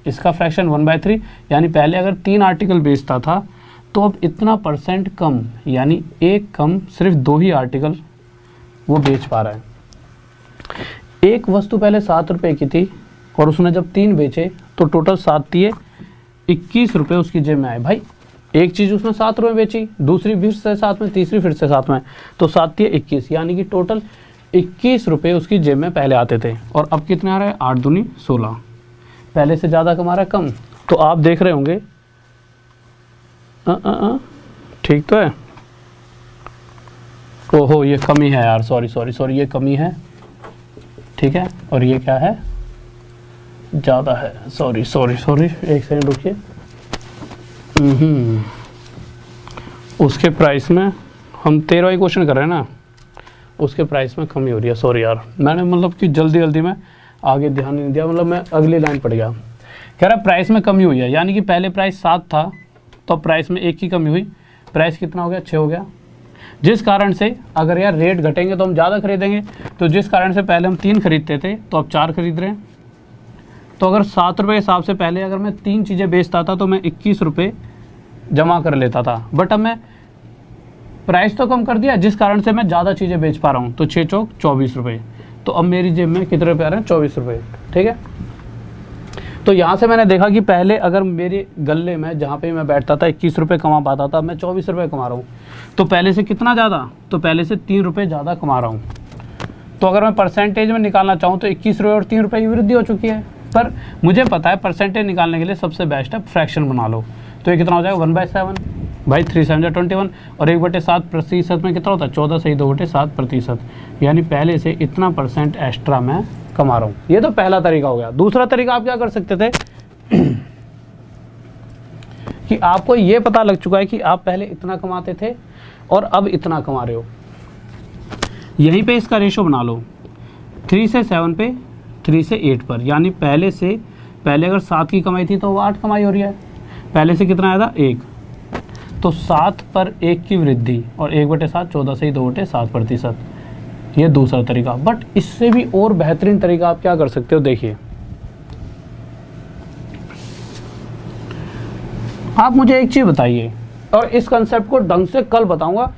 इसका फ्रैक्शन 1/3, यानी पहले अगर 3 आर्टिकल बेचता था तो अब इतना परसेंट कम, यानी एक कम, सिर्फ 2 ही आर्टिकल वो बेच पा रहा है। एक वस्तु पहले 7 रुपये की थी और उसने जब 3 बेचे तो टोटल 7 दिए 21 रुपये उसकी जेब में आए। भाई एक चीज़ उसने 7 रुपये बेची, दूसरी फिर से 7 में, तीसरी फिर से 7 में, तो 7 दिए 21, यानी कि टोटल 21 रुपये उसकी जेब में पहले आते थे, और अब कितने आ रहे हैं, 8 दूनी 16, पहले से ज़्यादा कमा रहा है, कम। तो आप देख रहे होंगे ठीक तो है, ओहो ये कमी है यार, सॉरी ये कमी है, ठीक है, और ये क्या है, ज़्यादा है, सॉरी एक सेकंड रुकिए। उसके प्राइस में हम 13वां क्वेश्चन कर रहे हैं ना, उसके प्राइस में कमी हो रही है, सॉरी यार, मैंने मतलब कि जल्दी में आगे ध्यान नहीं दिया, मतलब मैं अगली लाइन पढ़ गया। कह रहा प्राइस में कमी हुई है, यानी कि पहले प्राइस 7 था तो प्राइस में 1 की कमी हुई, प्राइस कितना हो गया, 6 हो गया, जिस कारण से अगर यार रेट घटेंगे तो हम ज़्यादा खरीदेंगे, तो जिस कारण से पहले हम 3 खरीदते थे तो अब 4 खरीद रहे हैं। तो अगर 7 रुपये के हिसाब से पहले अगर मैं 3 चीज़ें बेचता था तो मैं 21 रुपये जमा कर लेता था, बट अब मैं प्राइस तो कम कर दिया, जिस कारण से मैं ज़्यादा चीज़ें बेच पा रहा हूँ, तो 6 चौक 24 रुपये, तो अब मेरी जेब में कितने रुपये आ रहे हैं, 24 रुपये। ठीक है, तो यहाँ से मैंने देखा कि पहले अगर मेरे गले में जहाँ पे मैं बैठता था 21 रुपये कमा पाता था, मैं 24 रुपये कमा रहा हूँ, तो पहले से कितना ज़्यादा, तो पहले से 3 रुपये ज़्यादा कमा रहा हूँ। तो अगर मैं परसेंटेज में निकालना चाहूँ तो 21 रुपये और 3 रुपये की वृद्धि हो चुकी है, पर मुझे पता है परसेंटेज निकालने के लिए सबसे बेस्ट है फ्रैक्शन बना लो। तो ये कितना हो जाएगा, 1/7, भाई 3 7 21, और 1/7% में कितना होता है, 14 सही 2/7%, यानी पहले से इतना परसेंट एक्स्ट्रा मैं कमा रहा हूँ। ये तो पहला तरीका हो गया। दूसरा तरीका आप क्या कर सकते थे कि आपको ये पता लग चुका है कि आप पहले इतना कमाते थे और अब इतना कमा रहे हो, यहीं पे इसका रेशो बना लो, 3 से 7 पे, 3 से 8 पर, यानी पहले अगर 7 की कमाई थी तो वो 8 कमाई हो रही है, पहले से कितना आया था 1, तो 7 पर 1 की वृद्धि, और 1/7 14 से ही 2/7%, ये दूसरा तरीका। बट इससे भी और बेहतरीन तरीका आप क्या कर सकते हो, देखिए आप मुझे एक चीज़ बताइए, और इस कंसेप्ट को ढंग से कल बताऊंगा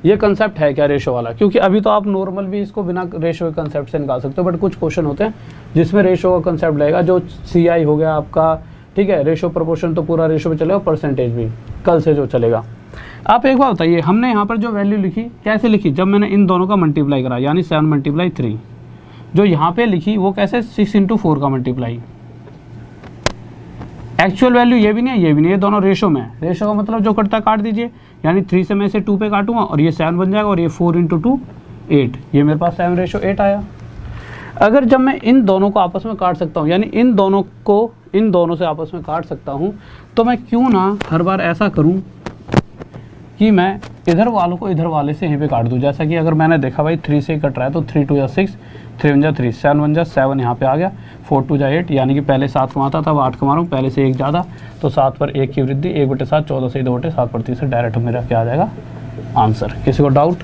ये कंसेप्ट है क्या रेशो वाला, क्योंकि अभी तो आप नॉर्मल भी इसको बिना रेशो के कंसेप्ट से निकाल सकते हो, बट कुछ क्वेश्चन होते हैं जिसमें रेशो का कंसेप्ट लगेगा, जो CI हो गया आपका, ठीक है, रेशो प्रोपोर्शन तो पूरा रेशो पे चलेगा, परसेंटेज भी कल से जो चलेगा। आप एक बार बताइए, हमने यहाँ पर जो वैल्यू लिखी कैसे लिखी, जब मैंने इन दोनों का मल्टीप्लाई करा, यानी 7 × 3, जो यहाँ पे लिखी वो कैसे 6 × 4 का मल्टीप्लाई, एक्चुअल वैल्यू ये भी नहीं है ये भी नहीं, ये दोनों रेशो में है। रेशो का मतलब जो कटता काट दीजिए, यानी 3 से मैं इसे 2 पे काटूंगा और ये 7 बन जाएगा, और ये 4 × 2 8, ये मेरे पास 7:8 आया। अगर जब मैं इन दोनों को आपस में काट सकता हूँ, यानी इन दोनों से आपस में काट सकता हूँ, तो मैं क्यों ना हर बार ऐसा करूँ कि मैं इधर वालों को इधर वाले से यहीं पे काट दूँ। जैसा कि अगर मैंने देखा भाई 3 से कट रहा है, तो 3 × 2 = 6, 3 × 1 = 3, 7 × 1 = 7 यहाँ पे आ गया, 4 × 2 = 8, यानी कि पहले 7 कमाता था, अब 8 कमा रहा हूँ, पहले से 1 ज़्यादा, तो 7 पर 1 की वृद्धि, 1/7 14 से 2/7%, डायरेक्ट मेरा क्या आ जाएगा आंसर। किसी को डाउट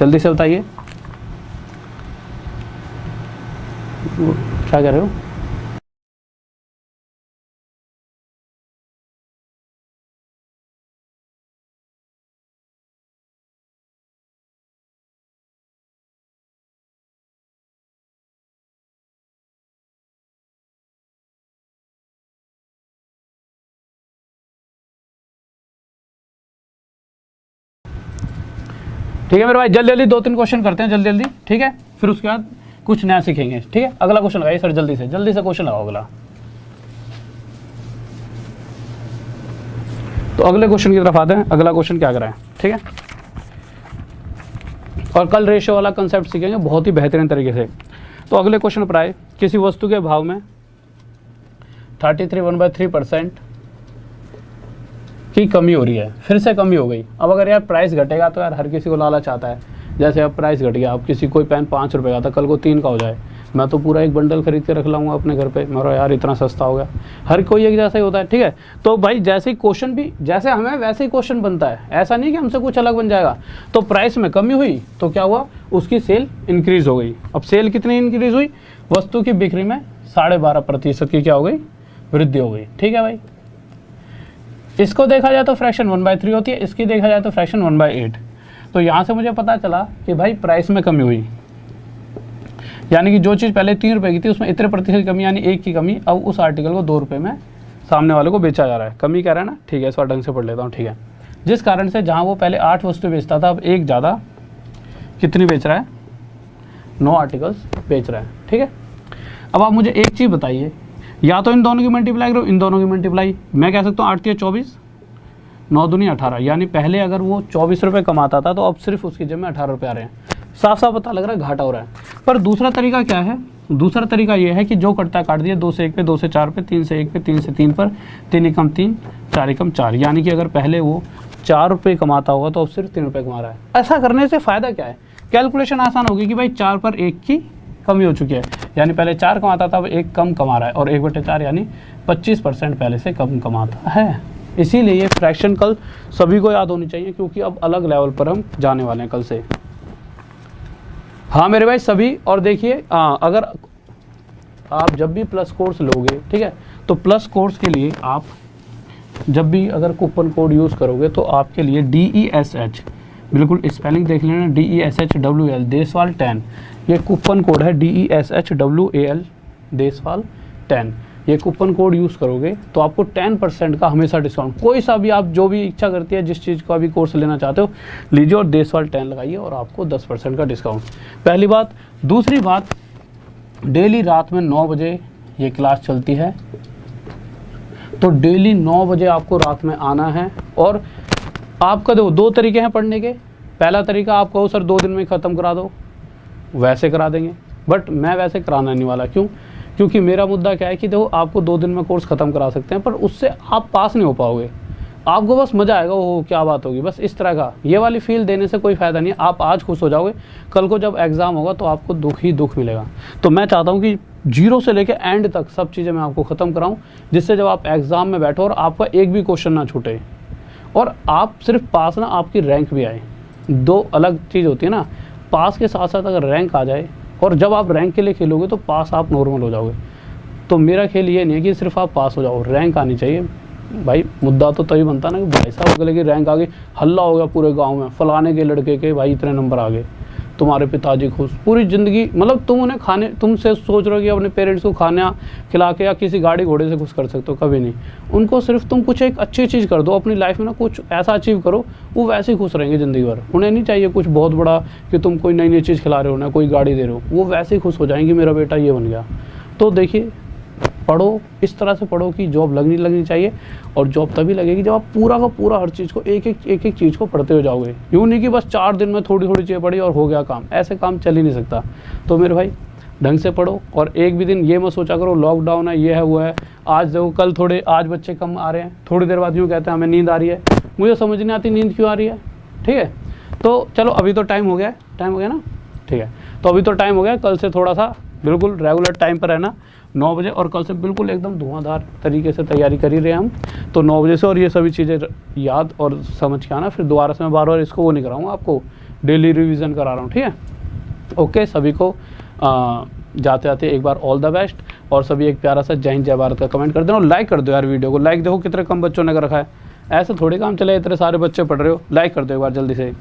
जल्दी से बताइए, क्या कह रहे हो। ठीक है मेरे भाई, जल्दी जल्दी 2-3 क्वेश्चन करते हैं जल्दी जल्दी, ठीक है, फिर उसके बाद कुछ नया सीखेंगे, ठीक है। अगला क्वेश्चन लगाइए सर, जल्दी से क्वेश्चन लगाओ अगला। तो अगले क्वेश्चन की तरफ आते हैं। अगला क्वेश्चन क्या कराएं, ठीक है, और कल रेशियो वाला कंसेप्ट सीखेंगे बहुत ही बेहतरीन तरीके से। तो अगले क्वेश्चन पर आए, किसी वस्तु के भाव में 33.13% की कमी हो रही है, फिर से कमी हो गई। अब अगर यार प्राइस घटेगा तो यार हर किसी को लालच आता है, जैसे अब प्राइस घट गया, अब किसी कोई पेन 5 रुपये का था, कल को 3 का हो जाए, मैं तो पूरा एक बंडल खरीद के रख लाऊंगा अपने घर पे, मेरा यार इतना सस्ता हो गया। हर कोई एक जैसा ही होता है, ठीक है। तो भाई जैसे ही क्वेश्चन भी जैसे हमें वैसे ही क्वेश्चन बनता है, ऐसा नहीं कि हमसे कुछ अलग बन जाएगा। तो प्राइस में कमी हुई तो क्या हुआ, उसकी सेल इंक्रीज हो गई। अब सेल कितनी इंक्रीज हुई, वस्तु की बिक्री में 12.5% की क्या हो गई, वृद्धि हो गई, ठीक है भाई। इसको देखा जाए तो फ्रैक्शन 1/3 होती है, इसकी देखा जाए तो फ्रैक्शन 1/8। तो यहाँ से मुझे पता चला कि भाई प्राइस में कमी हुई, यानी कि जो चीज़ पहले 3 रुपये की थी उसमें इतने प्रतिशत कमी, यानी 1 की कमी। अब उस आर्टिकल को 2 रुपये में सामने वाले को बेचा जा रहा है, कमी कह रहा है ना, ठीक है। इस बार ढंग से पढ़ लेता हूँ, ठीक है। जिस कारण से जहाँ वो पहले 8 वस्तु बेचता था, अब एक ज़्यादा कितनी बेच रहा है, 9 आर्टिकल्स बेच रहा है, ठीक है। अब आप मुझे एक चीज़ बताइए, या तो इन दोनों की मल्टीप्लाई करो, इन दोनों की मल्टीप्लाई। मैं कह सकता हूँ 8 × 24, 9 दूनी 18, यानी पहले अगर वो 24 रुपये कमाता था तो अब सिर्फ उसकी जेब में 18 रुपये आ रहे हैं। साफ साफ पता लग रहा है घाटा हो रहा है। पर दूसरा तरीका क्या है, दूसरा तरीका ये है कि जो कटता काट दिया, 2 से 1 पे, 2 से 4 पे, 3 से 1 पे, 3 से 3 पर, 3 एकम 3, 4 एकम 4, यानी कि अगर पहले वो 4 रुपये कमाता होगा तो अब सिर्फ 3 रुपये कमा रहा है। ऐसा करने से फ़ायदा क्या है, कैलकुलेशन आसान होगी कि भाई 4 पर 1 की कमी हो चुकी है, यानी पहले 4 कमाता था, अब 1 कम कमा रहा है, और 1/4 यानी 25% पहले से कम कमाता है। इसीलिए ये फ्रैक्शन कल सभी को याद होनी चाहिए, क्योंकि अब अलग लेवल पर हम जाने वाले हैं कल से। हाँ मेरे भाई सभी, और देखिए अगर आप जब भी प्लस कोर्स लोगे, ठीक है, तो प्लस कोर्स के लिए आप जब भी अगर कूपन कोड यूज़ करोगे तो आपके लिए DESH, बिल्कुल स्पेलिंग देख लेना, DESHWL देसवाल 10, ये कूपन कोड है, DESHWAL देसवाल 10। ये कूपन कोड यूज़ करोगे तो आपको 10% का हमेशा डिस्काउंट, कोई सा भी आप जो भी इच्छा करती है, जिस चीज़ का भी कोर्स लेना चाहते हो लीजिए, और देसवाल 10 लगाइए और आपको 10% का डिस्काउंट। पहली बात। दूसरी बात, डेली रात में 9 बजे ये क्लास चलती है, तो डेली 9 बजे आपको रात में आना है। और आपका देखो 2 तरीके हैं पढ़ने के। पहला तरीका, आप कहो सर 2 दिन में ख़त्म करा दो, वैसे करा देंगे, बट मैं वैसे कराना नहीं वाला। क्यों? क्योंकि मेरा मुद्दा क्या है कि देखो आपको 2 दिन में कोर्स ख़त्म करा सकते हैं, पर उससे आप पास नहीं हो पाओगे। आपको बस मज़ा आएगा, वो क्या बात होगी, बस इस तरह का। ये वाली फील देने से कोई फ़ायदा नहीं है। आप आज खुश हो जाओगे, कल को जब एग्ज़ाम होगा तो आपको दुख ही दुख मिलेगा। तो मैं चाहता हूँ कि 0 से लेकर एंड तक सब चीज़ें मैं आपको ख़त्म कराऊँ, जिससे जब आप एग्ज़ाम में बैठो और आपका एक भी क्वेश्चन ना छूटे, और आप सिर्फ पास ना, आपकी रैंक भी आए। 2 अलग चीज़ होती है ना, पास के साथ साथ अगर रैंक आ जाए, और जब आप रैंक के लिए खेलोगे तो पास आप नॉर्मल हो जाओगे। तो मेरा खेल ये नहीं है कि सिर्फ आप पास हो जाओ, रैंक आनी चाहिए भाई। मुद्दा तो तभी बनता ना कि भाई साहब अगले की रैंक आ गई, हल्ला हो गया पूरे गांव में, फलाने के लड़के के भाई इतने नंबर आ गए, तुम्हारे पिताजी खुश, पूरी ज़िंदगी। मतलब तुम उन्हें खाने, तुमसे सोच रहे हो कि अपने पेरेंट्स को खाना खिला के या किसी गाड़ी घोड़े से खुश कर सकते हो, कभी नहीं। उनको सिर्फ तुम कुछ एक अच्छी चीज़ कर दो अपनी लाइफ में ना, कुछ ऐसा अचीव करो, वो वैसे ही खुश रहेंगे ज़िंदगी भर। उन्हें नहीं चाहिए कुछ बहुत बड़ा कि तुम कोई नई नई चीज़ खिला रहे हो ना, कोई गाड़ी दे रहे हो, वो वैसे ही खुश हो जाएंगे मेरा बेटा ये बन गया। तो देखिए, पढ़ो, इस तरह से पढ़ो कि जॉब लगनी चाहिए। और जॉब तभी लगेगी जब आप पूरा का पूरा हर चीज़ को एक एक चीज़ को पढ़ते हो जाओगे। यूँ नहीं कि बस 4 दिन में थोड़ी थोड़ी चीज़ें पढ़ी और हो गया काम, ऐसे काम चल ही नहीं सकता। तो मेरे भाई ढंग से पढ़ो, और एक भी दिन ये मत सोचा करो लॉकडाउन है, ये है, वो है, आज देखो कल थोड़े, आज बच्चे कम आ रहे हैं, थोड़ी देर बाद यूँ कहते हैं हमें नींद आ रही है। मुझे समझ नहीं आती नींद क्यों आ रही है, ठीक है। तो चलो अभी तो टाइम हो गया ना, ठीक है। तो अभी तो टाइम हो गया, कल से थोड़ा सा बिल्कुल रेगुलर टाइम पर रहना, 9 बजे, और कल से बिल्कुल एकदम धुआंधार तरीके से तैयारी कर ही रहे हैं हम। तो 9 बजे से, और ये सभी चीज़ें याद और समझ के आना। फिर दोबारा से मैं बार इसको वो नहीं कराऊंगा, आपको डेली रिवीजन करा रहा हूँ, ठीक है। ओके, सभी को जाते जाते एक बार ऑल द बेस्ट, और सभी एक प्यारा सा जय हिंद जय भारत का कमेंट कर देना, और लाइक कर दो यार वीडियो को। लाइक देखो कितने कम बच्चों ने कर रखा है, ऐसे थोड़ी काम चले, इतने सारे बच्चे पढ़ रहे हो। लाइक कर दो एक बार जल्दी से।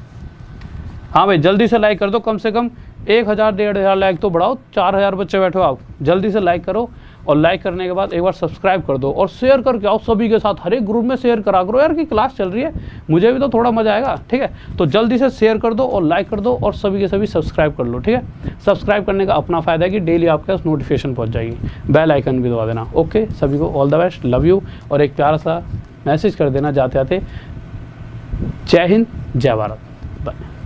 हाँ भाई जल्दी से लाइक कर दो, कम से कम 1000 1500 लाइक तो बढ़ाओ, 4000 बच्चे बैठो आप, जल्दी से लाइक करो। और लाइक करने के बाद एक बार सब्सक्राइब कर दो और शेयर करके आओ सभी के साथ, हर एक ग्रुप में शेयर करा करो यार कि क्लास चल रही है, मुझे भी तो थोड़ा मजा आएगा। ठीक है, तो जल्दी से शेयर कर दो और लाइक कर दो और सभी के सभी सब्सक्राइब कर लो। ठीक है, सब्सक्राइब करने का अपना फ़ायदा है कि डेली आपके पास नोटिफिकेशन पहुँच जाएगी, बेल आइकन भी दबा देना। ओके, सभी को all the best, love you, और एक प्यारा सा मैसेज कर देना जाते जाते, जय हिंद, जय भारत, बाय।